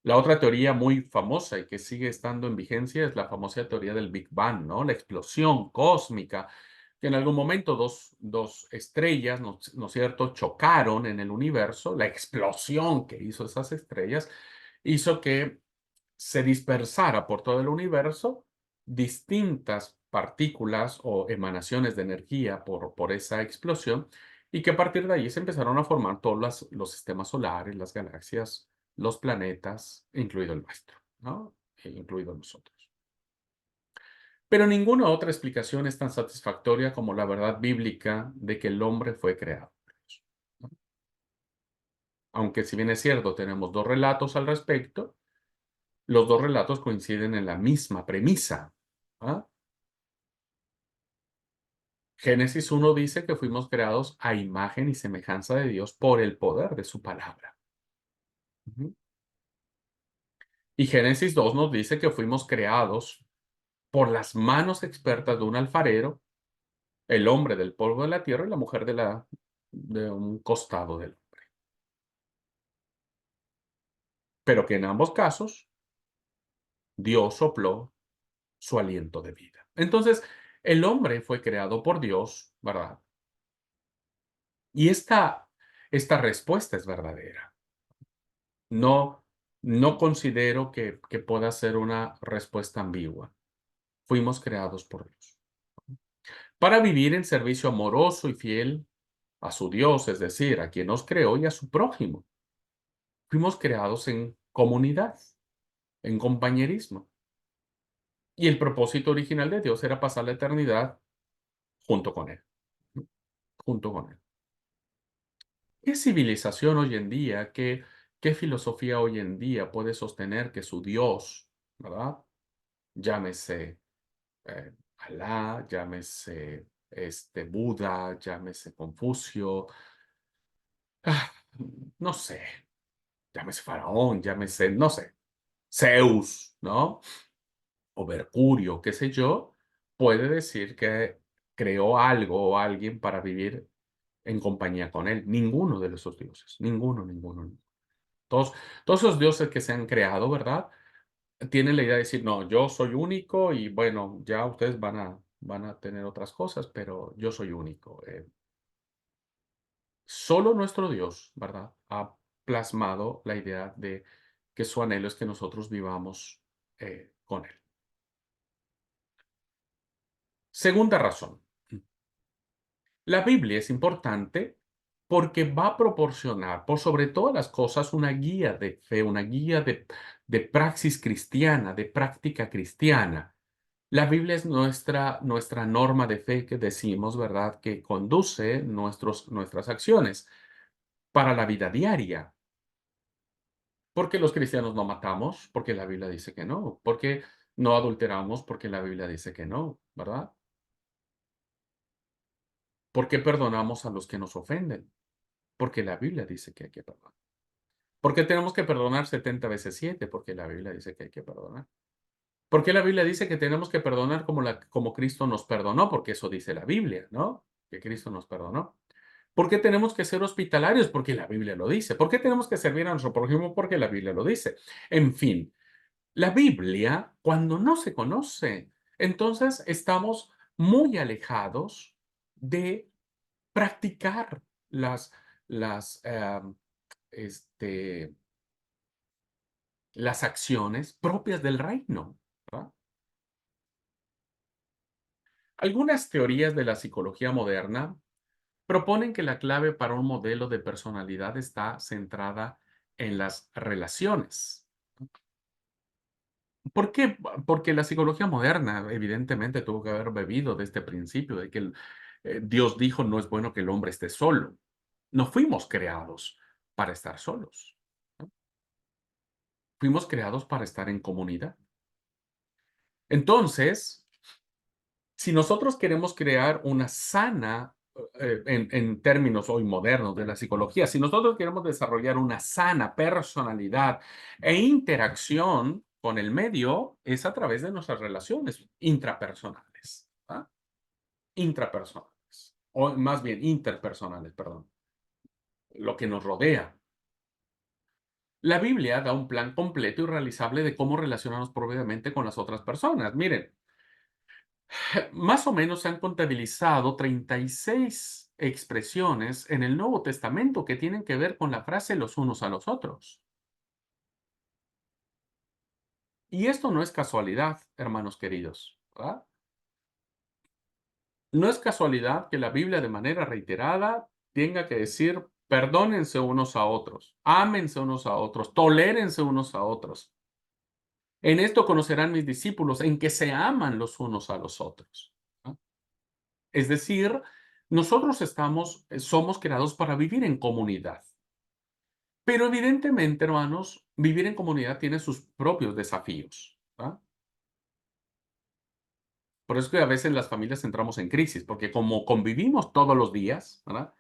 La otra teoría muy famosa y que sigue estando en vigencia es la famosa teoría del Big Bang, ¿no? La explosión cósmica, que en algún momento dos estrellas, ¿no es cierto?, chocaron en el universo. La explosión que hizo esas estrellas hizo que se dispersara por todo el universo distintas partículas o emanaciones de energía por esa explosión y que a partir de ahí se empezaron a formar todos los sistemas solares, las galaxias, los planetas, incluido el nuestro, ¿no? Incluido nosotros. Pero ninguna otra explicación es tan satisfactoria como la verdad bíblica de que el hombre fue creado, ¿no? Aunque si bien es cierto, tenemos dos relatos al respecto, los dos relatos coinciden en la misma premisa, ¿ah? Génesis 1 dice que fuimos creados a imagen y semejanza de Dios por el poder de su palabra. Ujú. Y Génesis 2 nos dice que fuimos creados por las manos expertas de un alfarero, el hombre del polvo de la tierra y la mujer de un costado del hombre. Pero que en ambos casos Dios sopló su aliento de vida. Entonces, el hombre fue creado por Dios, ¿verdad? Y esta respuesta es verdadera. No, no considero que pueda ser una respuesta ambigua. Fuimos creados por Dios para vivir en servicio amoroso y fiel a su Dios, es decir, a quien nos creó y a su prójimo. Fuimos creados en comunidad, en compañerismo. Y el propósito original de Dios era pasar la eternidad junto con Él, ¿no? Junto con Él. ¿Qué civilización hoy en día, qué filosofía hoy en día puede sostener que su Dios, ¿verdad? Llámese Alá, llámese Buda, llámese Confucio, ah, no sé, llámese Faraón, llámese, no sé, Zeus, ¿no? O Mercurio, qué sé yo, puede decir que creó algo o alguien para vivir en compañía con él. Ninguno de esos dioses, ninguno. Todos, todos esos dioses que se han creado, ¿verdad? Tienen la idea de decir, no, yo soy único y bueno, ya ustedes van a tener otras cosas, pero yo soy único. Solo nuestro Dios, ¿verdad? Ha plasmado la idea de que su anhelo es que nosotros vivamos con Él. Segunda razón. La Biblia es importante porque va a proporcionar, por sobre todas las cosas, una guía de fe, una guía de praxis cristiana, de práctica cristiana. La Biblia es nuestra norma de fe que decimos, ¿verdad?, que conduce nuestras acciones para la vida diaria. Porque los cristianos no matamos, porque la Biblia dice que no. Porque no adulteramos, porque la Biblia dice que no, ¿verdad? Porque perdonamos a los que nos ofenden, porque la Biblia dice que hay que perdonar. ¿Por qué tenemos que perdonar 70 veces 7? Porque la Biblia dice que hay que perdonar. ¿Por qué la Biblia dice que tenemos que perdonar como Cristo nos perdonó? Porque eso dice la Biblia, ¿no? Que Cristo nos perdonó. ¿Por qué tenemos que ser hospitalarios? Porque la Biblia lo dice. ¿Por qué tenemos que servir a nuestro prójimo? Porque la Biblia lo dice. En fin, la Biblia, cuando no se conoce, entonces estamos muy alejados de practicar las, este, las acciones propias del reino, ¿verdad? Algunas teorías de la psicología moderna proponen que la clave para un modelo de personalidad está centrada en las relaciones. ¿Por qué? Porque la psicología moderna evidentemente tuvo que haber bebido de este principio de que Dios dijo no es bueno que el hombre esté solo. No fuimos creados para estar solos, ¿no? Fuimos creados para estar en comunidad. Entonces, si nosotros queremos crear una sana, en términos hoy modernos de la psicología, si nosotros queremos desarrollar una sana personalidad e interacción con el medio, es a través de nuestras relaciones intrapersonales, ¿ah? Intrapersonales, o más bien interpersonales, perdón, lo que nos rodea. La Biblia da un plan completo y realizable de cómo relacionarnos propiamente con las otras personas. Miren, más o menos se han contabilizado 36 expresiones en el Nuevo Testamento que tienen que ver con la frase los unos a los otros. Y esto no es casualidad, hermanos queridos, ¿verdad? No es casualidad que la Biblia de manera reiterada tenga que decir perdónense unos a otros, ámense unos a otros, tolérense unos a otros. En esto conocerán mis discípulos, en que se aman los unos a los otros, ¿no? Es decir, nosotros somos creados para vivir en comunidad. Pero evidentemente, hermanos, vivir en comunidad tiene sus propios desafíos, ¿verdad? Por eso es que a veces las familias entramos en crisis, porque como convivimos todos los días, ¿verdad?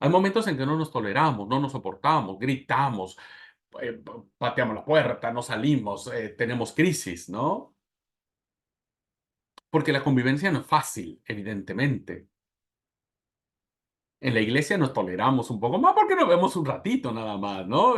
Hay momentos en que no nos toleramos, no nos soportamos, gritamos, pateamos la puerta, no salimos, tenemos crisis, ¿no? Porque la convivencia no es fácil, evidentemente. En la iglesia nos toleramos un poco más porque nos vemos un ratito nada más, ¿no?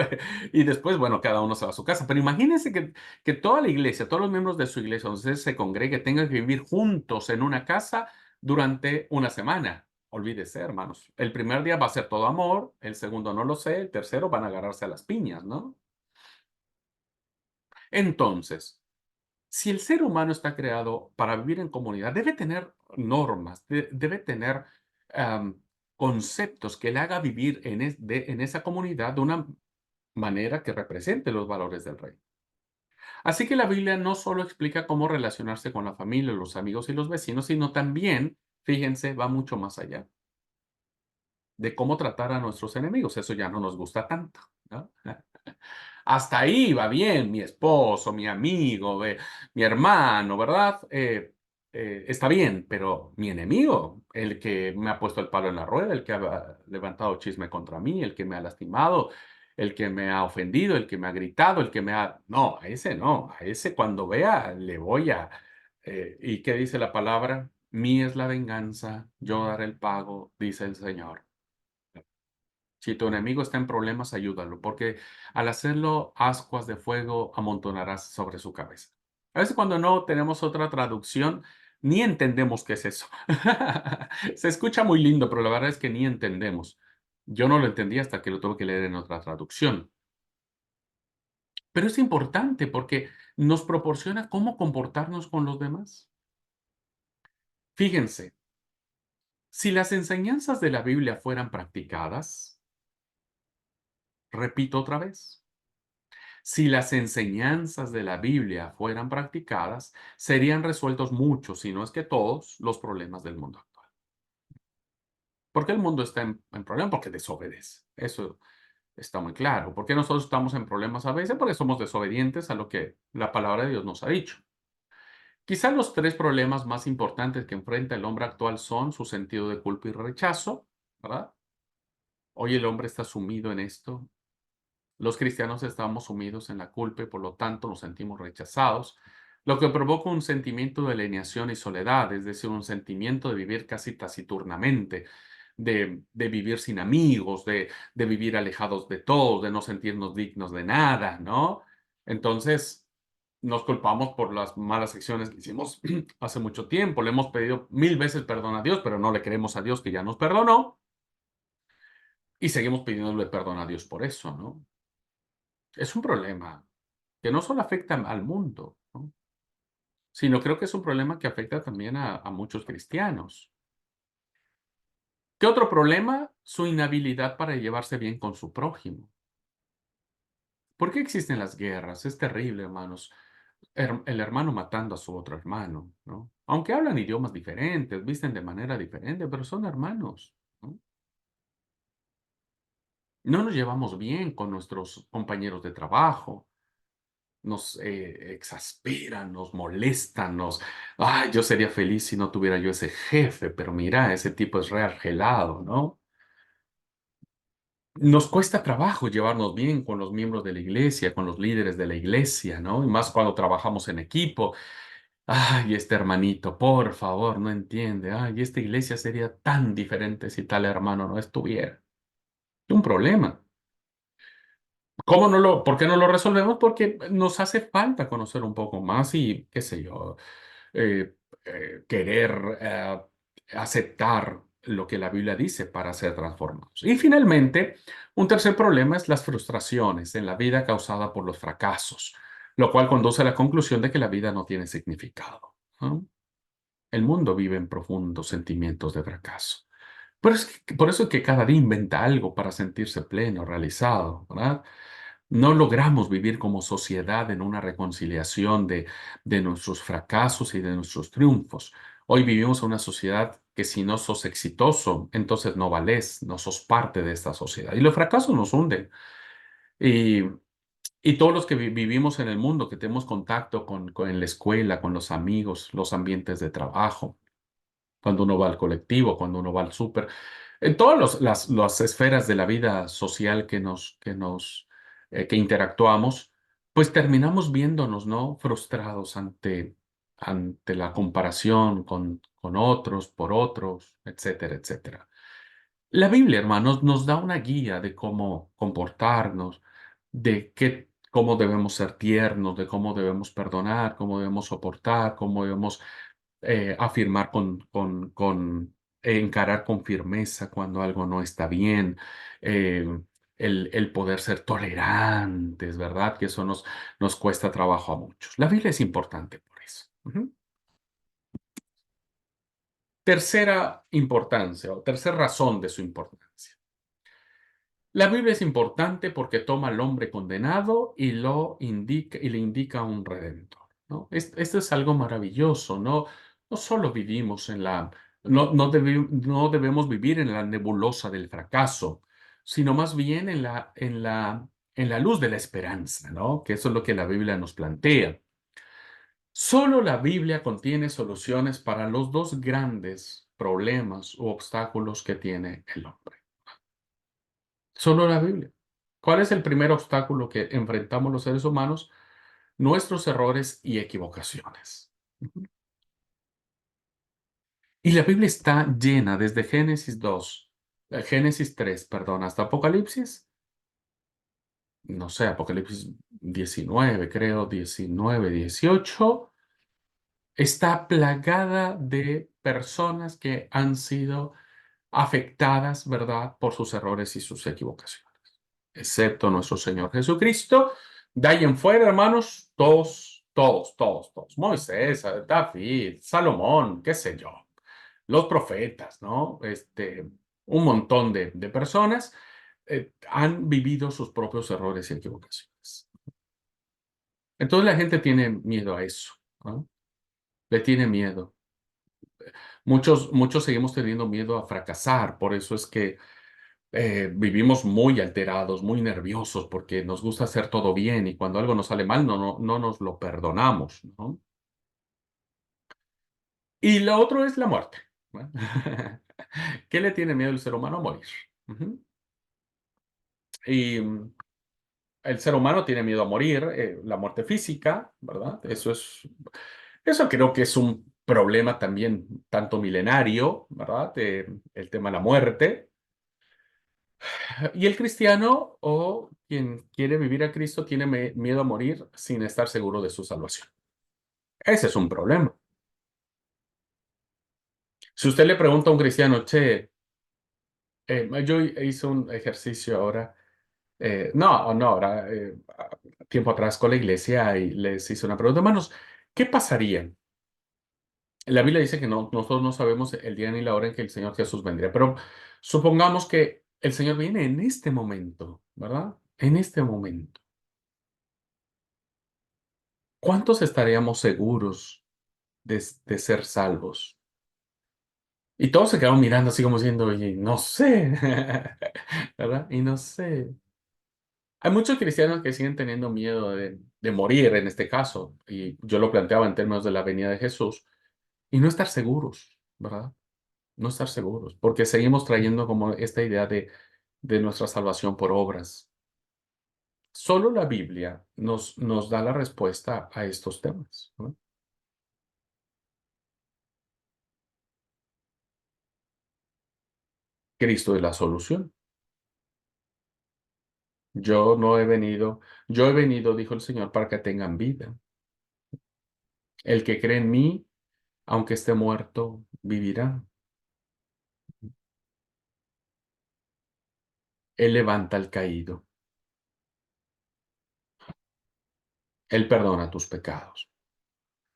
Y después, bueno, cada uno se va a su casa. Pero imagínense que toda la iglesia, todos los miembros de su iglesia, donde usted se congregue, tengan que vivir juntos en una casa durante una semana. Olvídese, hermanos. El primer día va a ser todo amor, el segundo no lo sé, el tercero van a agarrarse a las piñas, ¿no? Entonces, si el ser humano está creado para vivir en comunidad, debe tener normas, debe tener am, conceptos que le haga vivir en esa comunidad de una manera que represente los valores del rey. Así que la Biblia no solo explica cómo relacionarse con la familia, los amigos y los vecinos, sino también, fíjense, va mucho más allá de cómo tratar a nuestros enemigos. Eso ya no nos gusta tanto, ¿no? Hasta ahí va bien, mi esposo, mi amigo, mi hermano, ¿verdad? Está bien, pero mi enemigo, el que me ha puesto el palo en la rueda, el que ha levantado chisme contra mí, el que me ha lastimado, el que me ha ofendido, el que me ha gritado, el que me ha... No, a ese no, a ese cuando vea le voy a... ¿Y qué dice la palabra? Mía es la venganza, yo daré el pago, dice el Señor. Si tu enemigo está en problemas, ayúdalo, porque al hacerlo, ascuas de fuego amontonarás sobre su cabeza. A veces cuando no tenemos otra traducción, ni entendemos qué es eso. Se escucha muy lindo, pero la verdad es que ni entendemos. Yo no lo entendí hasta que lo tuve que leer en otra traducción. Pero es importante porque nos proporciona cómo comportarnos con los demás. Fíjense, si las enseñanzas de la Biblia fueran practicadas, repito otra vez, si las enseñanzas de la Biblia fueran practicadas, serían resueltos muchos, si no es que todos, los problemas del mundo actual. ¿Por qué el mundo está en problemas? Porque desobedece. Eso está muy claro. ¿Por qué nosotros estamos en problemas a veces? Porque somos desobedientes a lo que la palabra de Dios nos ha dicho. Quizás los tres problemas más importantes que enfrenta el hombre actual son su sentido de culpa y rechazo, ¿verdad? Hoy el hombre está sumido en esto. Los cristianos estamos sumidos en la culpa y por lo tanto nos sentimos rechazados, lo que provoca un sentimiento de alienación y soledad, es decir, un sentimiento de vivir casi taciturnamente, de vivir sin amigos, de vivir alejados de todos, de no sentirnos dignos de nada, ¿no? Entonces, nos culpamos por las malas acciones que hicimos hace mucho tiempo. Le hemos pedido 1000 veces perdón a Dios, pero no le creemos a Dios que ya nos perdonó y seguimos pidiéndole perdón a Dios por eso, ¿no? Es un problema que no solo afecta al mundo, ¿no? Sino creo que es un problema que afecta también a muchos cristianos. ¿Qué otro problema? Su inhabilidad para llevarse bien con su prójimo. ¿Por qué existen las guerras? Es terrible, hermanos. El hermano matando a su otro hermano, ¿no? Aunque hablan idiomas diferentes, visten de manera diferente, pero son hermanos, ¿no? No nos llevamos bien con nuestros compañeros de trabajo. Nos exasperan, nos molestan, ay, yo sería feliz si no tuviera yo ese jefe, pero mira, ese tipo es reargelado, ¿no? Nos cuesta trabajo llevarnos bien con los miembros de la iglesia, con los líderes de la iglesia, ¿no? Y más cuando trabajamos en equipo. Ay, este hermanito, por favor, no entiende. Ay, esta iglesia sería tan diferente si tal hermano no estuviera. Un problema. ¿Por qué no lo resolvemos? Porque nos hace falta conocer un poco más y, qué sé yo, eh, querer aceptar lo que la Biblia dice para ser transformados. Y finalmente, un tercer problema es las frustraciones en la vida causada por los fracasos, lo cual conduce a la conclusión de que la vida no tiene significado, ¿no? El mundo vive en profundos sentimientos de fracaso. Por eso es que cada día inventa algo para sentirse pleno, realizado, ¿verdad? No logramos vivir como sociedad en una reconciliación de nuestros fracasos y de nuestros triunfos. Hoy vivimos en una sociedad que si no sos exitoso, entonces no valés, no sos parte de esta sociedad. Y los fracasos nos hunden. Y, y todos los que vivimos en el mundo, que tenemos contacto en la escuela, con los amigos, los ambientes de trabajo, cuando uno va al colectivo, cuando uno va al súper, en todas las esferas de la vida social que nos que interactuamos, pues terminamos viéndonos, ¿no? Frustrados ante la comparación con otros, por otros, etcétera, etcétera. La Biblia, hermanos, nos da una guía de cómo comportarnos, cómo debemos ser tiernos, de cómo debemos perdonar, cómo debemos soportar, cómo debemos afirmar encarar con firmeza cuando algo no está bien, eh, el poder ser tolerantes, ¿verdad? Que eso nos cuesta trabajo a muchos. La Biblia es importante por eso. Ujú. Tercera importancia o tercera razón de su importancia. La Biblia es importante porque toma al hombre condenado y le indica un redentor, ¿no? Esto es algo maravilloso, ¿no? No solo vivimos no debemos vivir en la nebulosa del fracaso, sino más bien en la luz de la esperanza, ¿no? Que eso es lo que la Biblia nos plantea. Solo la Biblia contiene soluciones para los dos grandes problemas u obstáculos que tiene el hombre. Solo la Biblia. ¿Cuál es el primer obstáculo que enfrentamos los seres humanos? Nuestros errores y equivocaciones. Ujú. Y la Biblia está llena desde Génesis 3, perdón, hasta Apocalipsis, no sé, Apocalipsis 19, creo, 19, 18, está plagada de personas que han sido afectadas, ¿verdad?, por sus errores y sus equivocaciones, excepto nuestro Señor Jesucristo. De ahí en fuera, hermanos, todos, todos, todos, todos. Moisés, David, Salomón, qué sé yo, los profetas, ¿no? Un montón de personas han vivido sus propios errores y equivocaciones. Entonces la gente tiene miedo a eso, ¿no? Le tiene miedo. Muchos seguimos teniendo miedo a fracasar, por eso es que vivimos muy alterados, muy nerviosos, porque nos gusta hacer todo bien y cuando algo nos sale mal no nos lo perdonamos, ¿no? Y lo otro es la muerte, ¿no? ¿Qué le tiene miedo el ser humano? A morir. Ujú. Y el ser humano tiene miedo a morir, la muerte física, ¿verdad? Eso creo que es un problema también tanto milenario, ¿verdad? El tema de la muerte. Y el cristiano o quien quiere vivir a Cristo tiene miedo a morir sin estar seguro de su salvación. Ese es un problema. Si usted le pregunta a un cristiano, che, yo hice un ejercicio ahora, no, ahora, tiempo atrás con la iglesia y les hice una pregunta, hermanos, ¿qué pasaría? La Biblia dice que nosotros no sabemos el día ni la hora en que el Señor Jesús vendría, pero supongamos que el Señor viene en este momento, ¿verdad? En este momento. ¿Cuántos estaríamos seguros de ser salvos? Y todos se quedaron mirando así como diciendo, oye, no sé, ¿verdad? Y no sé. Hay muchos cristianos que siguen teniendo miedo de morir en este caso, y yo lo planteaba en términos de la venida de Jesús, y no estar seguros, ¿verdad? No estar seguros, porque seguimos trayendo como esta idea de nuestra salvación por obras. Solo la Biblia nos da la respuesta a estos temas, ¿no? Cristo es la solución. Yo he venido, dijo el Señor, para que tengan vida. El que cree en mí, aunque esté muerto, vivirá. Él levanta al caído. Él perdona tus pecados.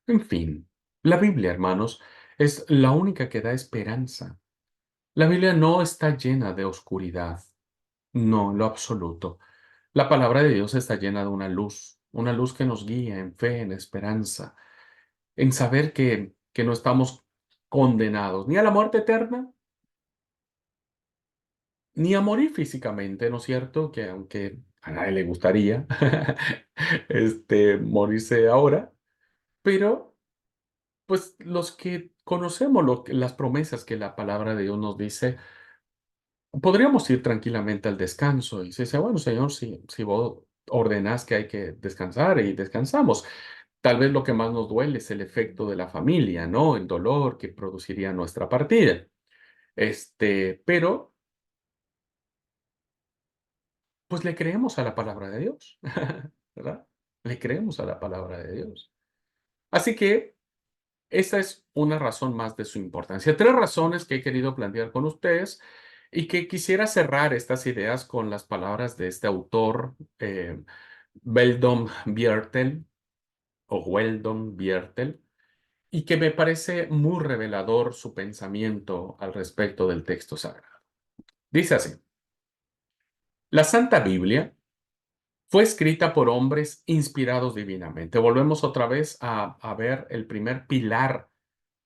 En fin, la Biblia, hermanos, es la única que da esperanza. La Biblia no está llena de oscuridad. No, en lo absoluto. La palabra de Dios está llena de una luz que nos guía en fe, en esperanza, en saber que no estamos condenados ni a la muerte eterna, ni a morir físicamente, ¿no es cierto? Que aunque a nadie le gustaría morirse ahora, pero pues los que conocemos las promesas que la palabra de Dios nos dice, podríamos ir tranquilamente al descanso y si dice, bueno, Señor, si vos ordenas que hay que descansar y descansamos. Tal vez lo que más nos duele es el efecto de la familia, ¿no? El dolor que produciría nuestra partida. Pero pues le creemos a la palabra de Dios, ¿verdad? Le creemos a la palabra de Dios. Así que esa es una razón más de su importancia. Tres razones que he querido plantear con ustedes y que quisiera cerrar estas ideas con las palabras de este autor, Weldon Biertel, o Weldon Biertel, y que me parece muy revelador su pensamiento al respecto del texto sagrado. Dice así: la Santa Biblia fue escrita por hombres inspirados divinamente. Volvemos otra vez a ver el primer pilar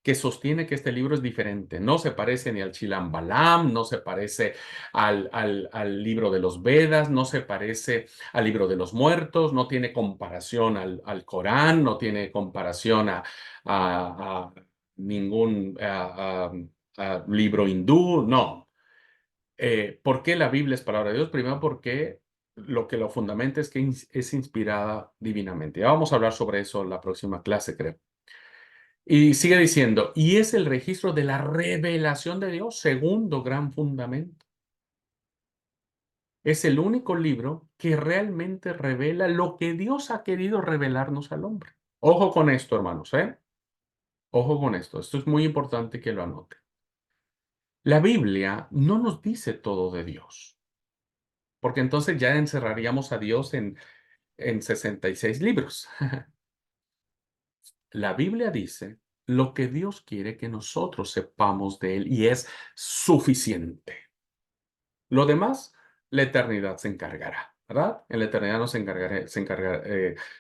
que sostiene que este libro es diferente. No se parece ni al Chilam Balam, no se parece al libro de los Vedas, no se parece al libro de los muertos, no tiene comparación al Corán, no tiene comparación a ningún libro hindú, no. ¿Por qué la Biblia es palabra de Dios? Primero porque lo que lo fundamenta es que es inspirada divinamente. Ya vamos a hablar sobre eso en la próxima clase, creo. Y sigue diciendo, y es el registro de la revelación de Dios, segundo gran fundamento. Es el único libro que realmente revela lo que Dios ha querido revelarnos al hombre. Ojo con esto, hermanos, ¿eh? Ojo con esto. Esto es muy importante que lo anoten. La Biblia no nos dice todo de Dios, porque entonces ya encerraríamos a Dios en 66 libros. La Biblia dice lo que Dios quiere que nosotros sepamos de Él y es suficiente. Lo demás, la eternidad se encargará, ¿verdad? En la eternidad se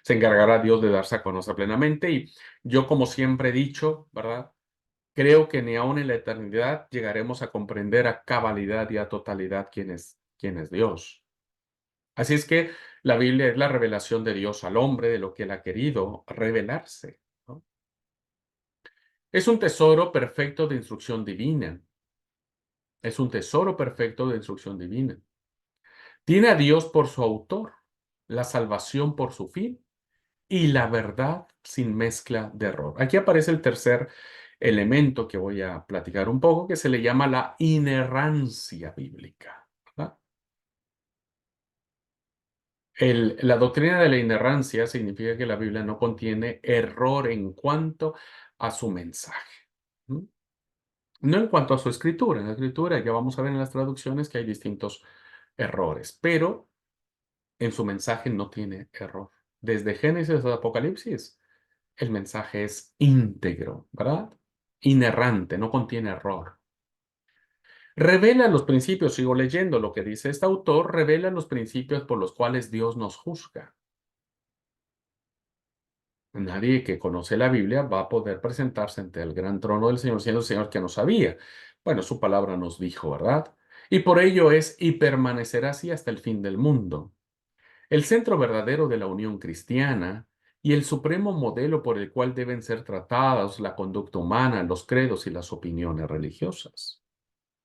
encargará Dios de darse a conocer plenamente. Y yo, como siempre he dicho, ¿verdad? Creo que ni aún en la eternidad llegaremos a comprender a cabalidad y a totalidad quién es Dios. Así es que la Biblia es la revelación de Dios al hombre, de lo que Él ha querido revelarse, ¿no? Es un tesoro perfecto de instrucción divina. Es un tesoro perfecto de instrucción divina. Tiene a Dios por su autor, la salvación por su fin y la verdad sin mezcla de error. Aquí aparece el tercer elemento que voy a platicar un poco, que se le llama la inerrancia bíblica, ¿verdad? La doctrina de la inerrancia significa que la Biblia no contiene error en cuanto a su mensaje. ¿Mm? No en cuanto a su escritura. En la escritura ya vamos a ver en las traducciones que hay distintos errores, pero en su mensaje no tiene error. Desde Génesis hasta Apocalipsis, el mensaje es íntegro, ¿verdad? Inerrante, no contiene error. Revela los principios, sigo leyendo lo que dice este autor, revela los principios por los cuales Dios nos juzga. Nadie que conoce la Biblia va a poder presentarse ante el gran trono del Señor, siendo el Señor que no sabía. Bueno, su palabra nos dijo, ¿verdad? Y por ello es y permanecerá así hasta el fin del mundo. El centro verdadero de la unión cristiana y el supremo modelo por el cual deben ser tratadas la conducta humana, los credos y las opiniones religiosas.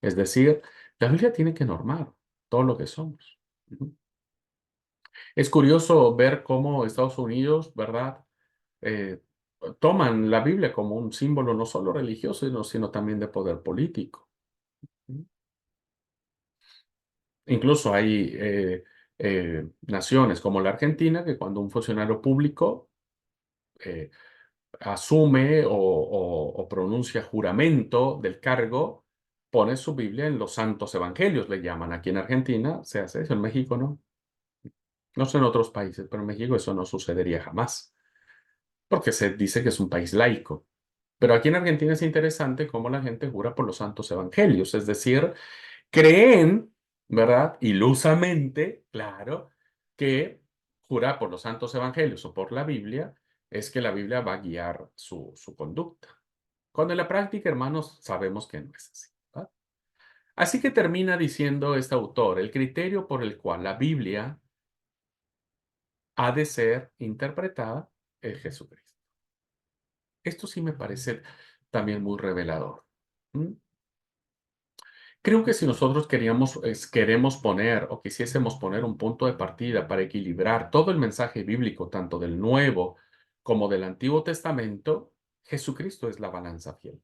Es decir, la Biblia tiene que normar todo lo que somos. Ujú. Es curioso ver cómo Estados Unidos, ¿verdad? eh, Toman la Biblia como un símbolo no solo religioso, sino también de poder político. Ujú. Incluso hay naciones como la Argentina que cuando un funcionario público eh, asume o pronuncia juramento del cargo, pone su Biblia en los santos evangelios, le llaman. Aquí en Argentina se hace eso, en México no. No sé en otros países, pero en México eso no sucedería jamás, porque se dice que es un país laico. Pero aquí en Argentina es interesante cómo la gente jura por los santos evangelios, es decir, creen, ¿verdad? Ilusamente, claro, que jurar por los santos evangelios o por la Biblia es que la Biblia va a guiar su conducta. Cuando en la práctica, hermanos, sabemos que no es así, ¿verdad? Así que termina diciendo este autor, el criterio por el cual la Biblia ha de ser interpretada es Jesucristo. Esto sí me parece también muy revelador. ¿Mm? Creo que si nosotros queremos poner o quisiésemos poner un punto de partida para equilibrar todo el mensaje bíblico, tanto del Nuevo como del Antiguo Testamento, Jesucristo es la balanza fiel.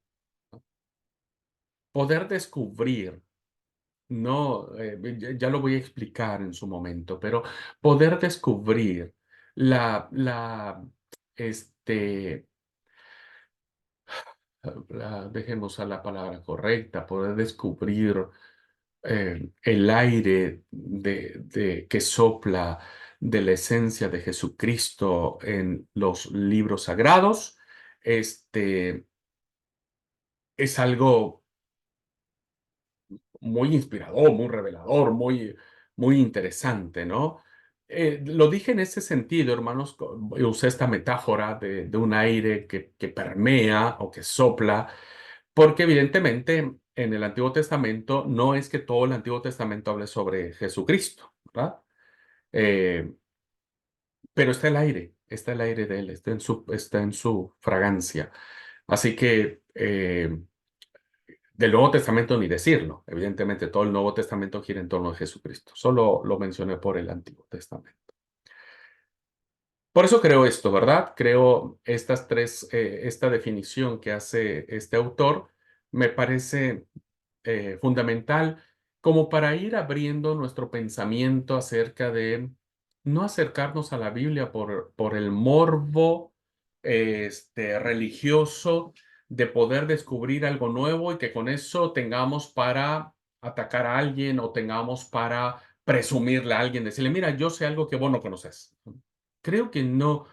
Poder descubrir, no, ya lo voy a explicar en su momento, pero poder descubrir la, este, dejemos a la palabra correcta, poder descubrir el aire que sopla de la esencia de Jesucristo en los libros sagrados, es algo muy inspirador, muy revelador, muy interesante, ¿no? Lo dije en ese sentido, hermanos, usé esta metáfora de un aire que permea o que sopla, porque evidentemente en el Antiguo Testamento no es que todo el Antiguo Testamento hable sobre Jesucristo, ¿verdad? Eh, pero está el aire de él, está en su fragancia. Así que del Nuevo Testamento ni decirlo. Evidentemente todo el Nuevo Testamento gira en torno a Jesucristo. Solo lo mencioné por el Antiguo Testamento. Por eso creo esto, ¿verdad? Creo esta definición que hace este autor me parece fundamental como para ir abriendo nuestro pensamiento acerca de no acercarnos a la Biblia por el morbo religioso de poder descubrir algo nuevo y que con eso tengamos para atacar a alguien o tengamos para presumirle a alguien, decirle, mira, yo sé algo que vos no conoces. Creo que no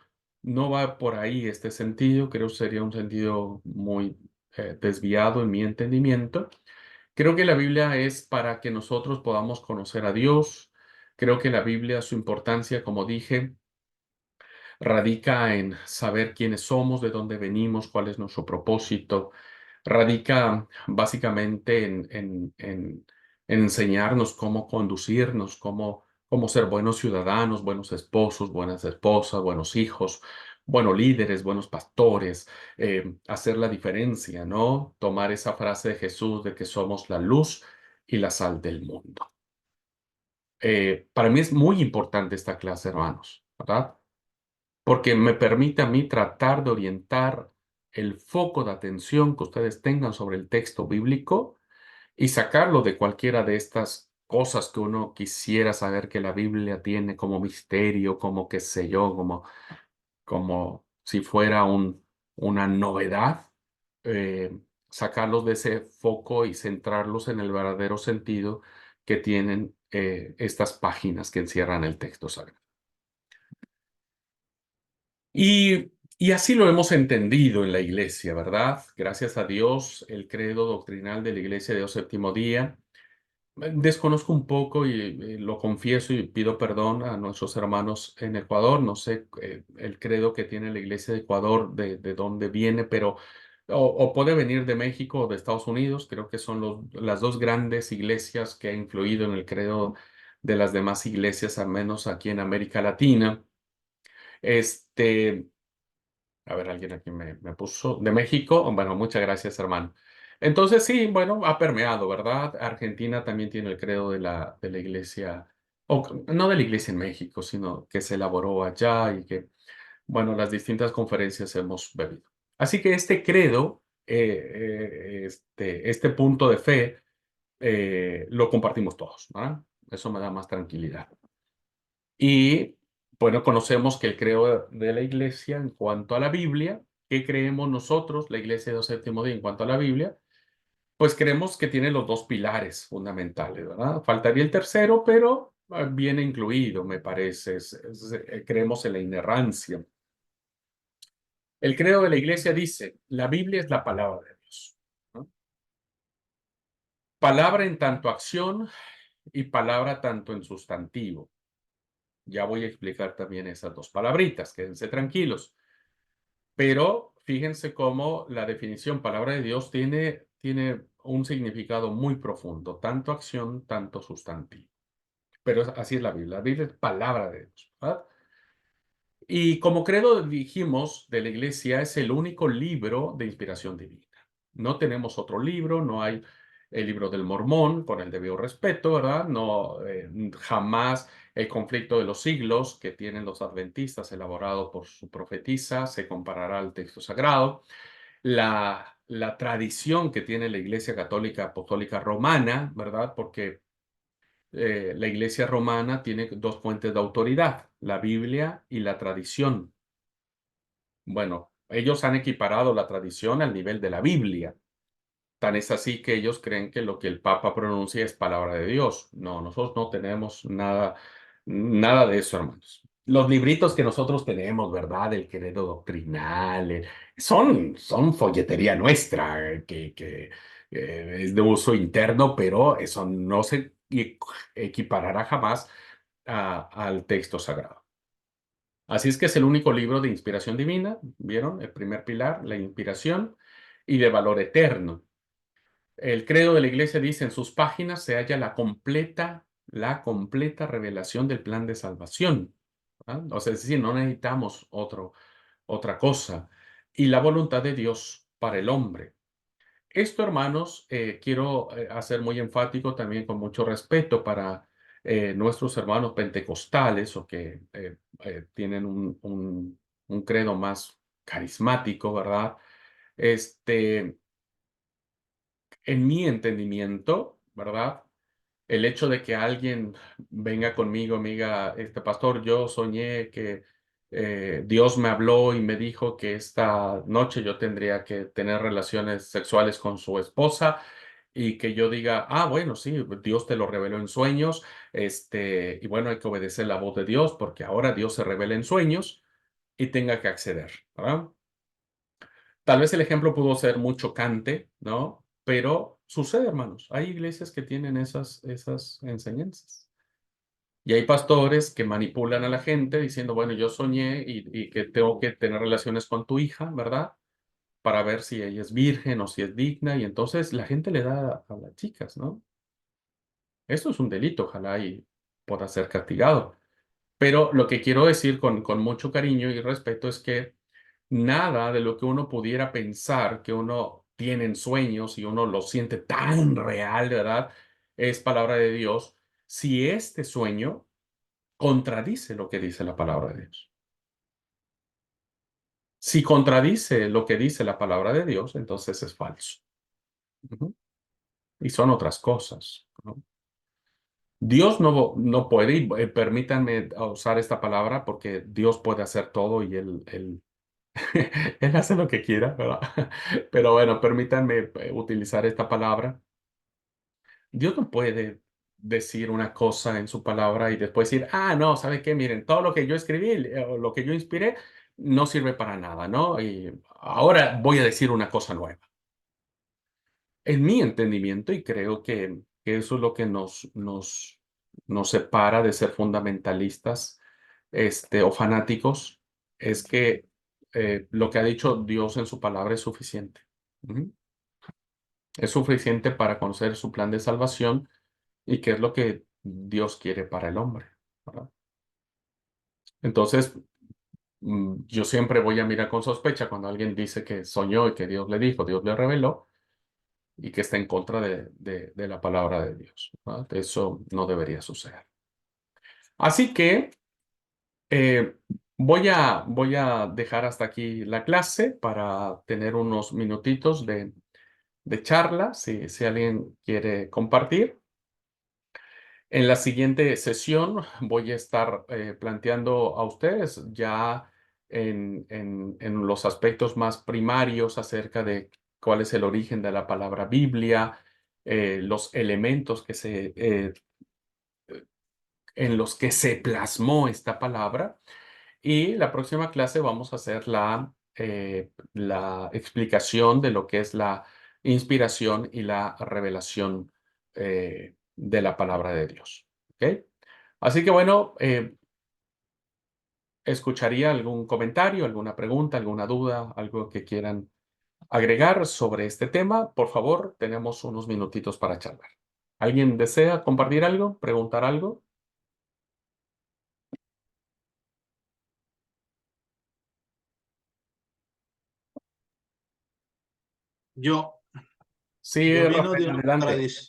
va por ahí este sentido, creo que sería un sentido muy desviado en mi entendimiento. Creo que la Biblia es para que nosotros podamos conocer a Dios. Creo que la Biblia, su importancia, como dije, radica en saber quiénes somos, de dónde venimos, cuál es nuestro propósito. Radica básicamente en enseñarnos cómo conducirnos, cómo ser buenos ciudadanos, buenos esposos, buenas esposas, buenos hijos, buenos líderes, buenos pastores, hacer la diferencia, ¿no? Tomar esa frase de Jesús de que somos la luz y la sal del mundo. Para mí es muy importante esta clase, hermanos, ¿verdad? Porque me permite a mí tratar de orientar el foco de atención que ustedes tengan sobre el texto bíblico y sacarlo de cualquiera de estas cosas que uno quisiera saber que la Biblia tiene como misterio, como qué sé yo, como si fuera una novedad, sacarlos de ese foco y centrarlos en el verdadero sentido que tienen estas páginas que encierran el texto sagrado. Y así lo hemos entendido en la iglesia, ¿verdad? Gracias a Dios, el credo doctrinal de la Iglesia de Dios Séptimo Día. Desconozco un poco y lo confieso y pido perdón a nuestros hermanos en Ecuador. No sé el credo que tiene la Iglesia de Ecuador, de dónde viene, pero o puede venir de México o de Estados Unidos. Creo que son las dos grandes iglesias que ha influido en el credo de las demás iglesias, al menos aquí en América Latina. Este, a ver, alguien aquí me puso de México. Bueno, muchas gracias, hermano. Entonces, sí, bueno, ha permeado, ¿verdad? Argentina también tiene el credo de la iglesia, o no de la iglesia en México, sino que se elaboró allá y que, bueno, las distintas conferencias hemos bebido. Así que este credo, este punto de fe, lo compartimos todos, ¿verdad? Eso me da más tranquilidad. Y bueno, conocemos que el credo de la iglesia en cuanto a la Biblia, ¿qué creemos nosotros, la iglesia del séptimo día en cuanto a la Biblia? Pues creemos que tiene los dos pilares fundamentales, ¿verdad? Faltaría el tercero, pero viene incluido, me parece. Creemos en la inerrancia. El credo de la iglesia dice, la Biblia es la palabra de Dios, ¿no? Palabra en tanto acción y palabra tanto en sustantivo. Ya voy a explicar también esas dos palabritas, quédense tranquilos. Pero fíjense cómo la definición palabra de Dios tiene un significado muy profundo, tanto acción, tanto sustantivo. Pero así es la Biblia. La Biblia es palabra de Dios, ¿verdad? Y como credo dijimos de la iglesia, es el único libro de inspiración divina. No tenemos otro libro, no hay. el libro del Mormón, con el debido respeto, ¿verdad? No, jamás el conflicto de los siglos que tienen los adventistas elaborado por su profetisa se comparará al texto sagrado. La tradición que tiene la Iglesia Católica Apostólica Romana, ¿verdad? Porque la Iglesia Romana tiene dos fuentes de autoridad, la Biblia y la tradición. Bueno, ellos han equiparado la tradición al nivel de la Biblia. Tan es así que ellos creen que lo que el Papa pronuncia es palabra de Dios. No, nosotros no tenemos nada de eso, hermanos. Los libritos que nosotros tenemos, ¿verdad? El credo doctrinal, son folletería nuestra, es de uso interno, pero eso no se equiparará jamás al texto sagrado. Así es que es el único libro de inspiración divina, ¿vieron? El primer pilar, la inspiración, y de valor eterno. El credo de la iglesia dice en sus páginas se halla la completa revelación del plan de salvación. ¿Ah? O sea, es decir, no necesitamos otra cosa. Y la voluntad de Dios para el hombre. Esto, hermanos, quiero hacer muy enfático también con mucho respeto para nuestros hermanos pentecostales o que tienen un credo más carismático, ¿verdad? Este, en mi entendimiento, ¿verdad? El hecho de que alguien venga conmigo, amiga, pastor, yo soñé que Dios me habló y me dijo que esta noche yo tendría que tener relaciones sexuales con su esposa y que yo diga, ah, bueno, sí, Dios te lo reveló en sueños, y bueno, hay que obedecer la voz de Dios porque ahora Dios se revela en sueños y tenga que acceder, ¿verdad? Tal vez el ejemplo pudo ser muy chocante, ¿no? Pero sucede, hermanos. Hay iglesias que tienen esas enseñanzas. Y hay pastores que manipulan a la gente diciendo, bueno, yo soñé y que tengo que tener relaciones con tu hija, ¿verdad? Para ver si ella es virgen o si es digna. Y entonces la gente le da a las chicas, ¿no? Esto es un delito, ojalá y pueda ser castigado. Pero lo que quiero decir con mucho cariño y respeto es que nada de lo que uno pudiera pensar que uno tiene en sueños y uno lo siente tan real, ¿verdad? Es palabra de Dios. Si este sueño contradice lo que dice la palabra de Dios. Si contradice lo que dice la palabra de Dios, entonces es falso. Ujú. Y son otras cosas, ¿no? Dios no puede, y permítanme usar esta palabra porque Dios puede hacer todo y él él hace lo que quiera, ¿verdad? Pero bueno, permítanme utilizar esta palabra. Dios no puede decir una cosa en su palabra y después decir, ah, no, ¿sabe qué? Miren, todo lo que yo escribí o lo que yo inspiré no sirve para nada, ¿no? Y ahora voy a decir una cosa nueva. En mi entendimiento, y creo que eso es lo que nos separa de ser fundamentalistas, o fanáticos, es que lo que ha dicho Dios en su palabra es suficiente. Ujú. Es suficiente para conocer su plan de salvación y qué es lo que Dios quiere para el hombre, ¿verdad? Entonces, yo siempre voy a mirar con sospecha cuando alguien dice que soñó y que Dios le dijo, Dios le reveló y que está en contra de la palabra de Dios, ¿verdad? Eso no debería suceder. Así que eh, voy a dejar hasta aquí la clase para tener unos minutitos de charla, si alguien quiere compartir. En la siguiente sesión voy a estar planteando a ustedes ya en los aspectos más primarios acerca de cuál es el origen de la palabra Biblia, los elementos en los que se plasmó esta palabra. Y la próxima clase vamos a hacer la explicación de lo que es la inspiración y la revelación de la palabra de Dios. ¿Ok? Así que bueno, escucharía algún comentario, alguna pregunta, alguna duda, algo que quieran agregar sobre este tema. Por favor, tenemos unos minutitos para charlar. ¿Alguien desea compartir algo, preguntar algo? Yo, Sí, Yo vino de Rafael, una adelante. tradición.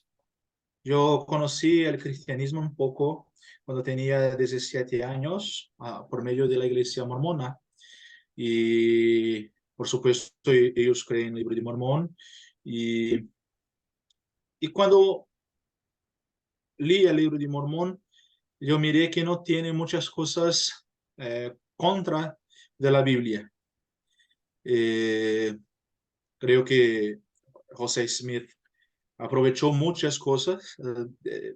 Yo conocí el cristianismo un poco cuando tenía 17 años, por medio de la iglesia mormona. Y por supuesto, ellos creen en el libro de Mormón. Y, y cuando leí el libro de Mormón, yo miré que no tiene muchas cosas contra de la Biblia. Eh, Creo que José Smith aprovechó muchas cosas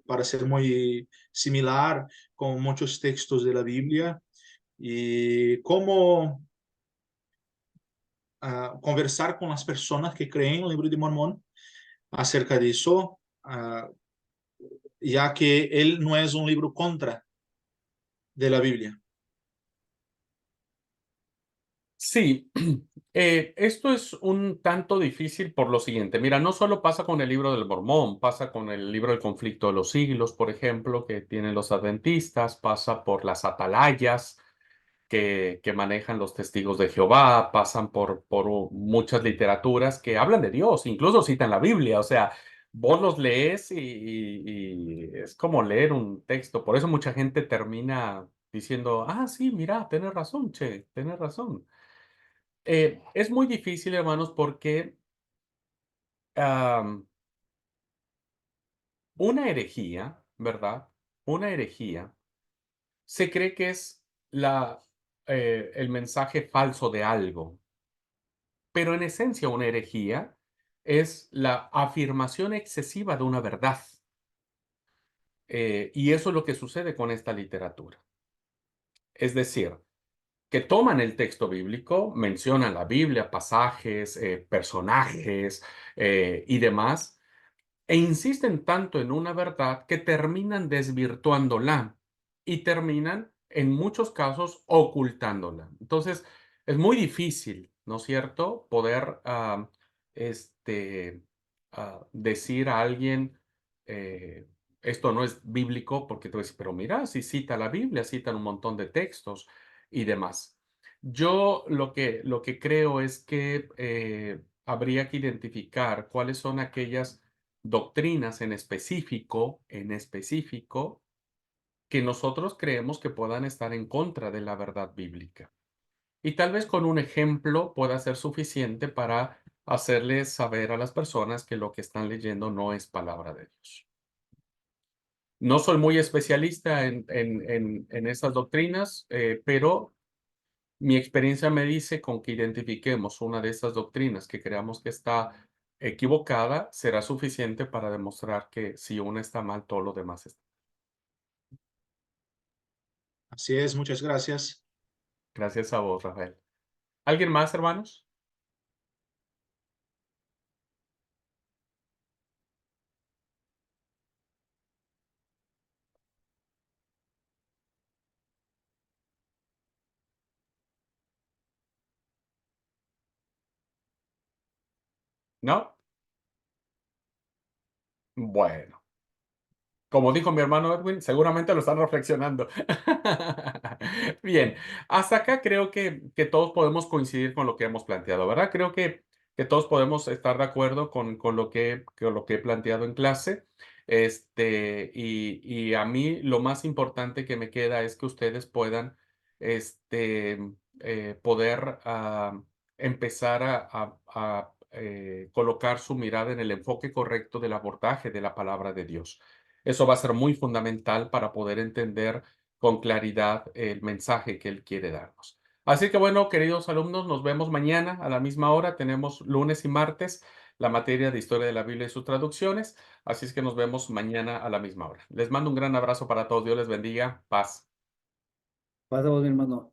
para ser muy similar con muchos textos de la Biblia y cómo conversar con las personas que creen en el libro de Mormón acerca de eso, ya que él no es un libro contra de la Biblia. Sí, esto es un tanto difícil por lo siguiente. Mira, no solo pasa con el libro del Mormón, pasa con el libro del conflicto de los siglos, por ejemplo, que tienen los adventistas, pasa por las atalayas que manejan los testigos de Jehová, pasan por muchas literaturas que hablan de Dios, incluso citan la Biblia, o sea, vos los lees y es como leer un texto. Por eso mucha gente termina diciendo, ah, sí, mira, tienes razón, che, tienes razón. Es muy difícil, hermanos, porque am, una herejía, ¿verdad? Una herejía se cree que es el mensaje falso de algo, pero en esencia una herejía es la afirmación excesiva de una verdad. Y eso es lo que sucede con esta literatura. Es decir, que toman el texto bíblico, mencionan la Biblia, pasajes, personajes y demás, e insisten tanto en una verdad que terminan desvirtuándola y terminan, en muchos casos, ocultándola. Entonces, es muy difícil, ¿no es cierto?, poder este, decir a alguien, esto no es bíblico, porque tú dices, pero mira, si cita la Biblia, citan un montón de textos y demás. Yo lo que creo es que habría que identificar cuáles son aquellas doctrinas en específico, que nosotros creemos que puedan estar en contra de la verdad bíblica. Y tal vez con un ejemplo pueda ser suficiente para hacerles saber a las personas que lo que están leyendo no es palabra de Dios. No soy muy especialista en esas doctrinas, pero mi experiencia me dice con que identifiquemos una de esas doctrinas que creamos que está equivocada, será suficiente para demostrar que si una está mal, todo lo demás está. Así es, muchas gracias. Gracias a vos, Rafael. ¿Alguien más, hermanos? ¿No? Bueno. Como dijo mi hermano Edwin, seguramente lo están reflexionando. Bien, hasta acá creo que todos podemos coincidir con lo que hemos planteado, ¿verdad? Creo que todos podemos estar de acuerdo con lo que he planteado en clase. Y a mí lo más importante que me queda es que ustedes puedan este, poder empezar a colocar su mirada en el enfoque correcto del abordaje de la palabra de Dios. Eso va a ser muy fundamental para poder entender con claridad el mensaje que Él quiere darnos. Así que bueno, queridos alumnos, nos vemos mañana a la misma hora. Tenemos lunes y martes la materia de Historia de la Biblia y sus traducciones. Así es que nos vemos mañana a la misma hora. Les mando un gran abrazo para todos. Dios les bendiga. Paz. Pasa vos, mi hermano.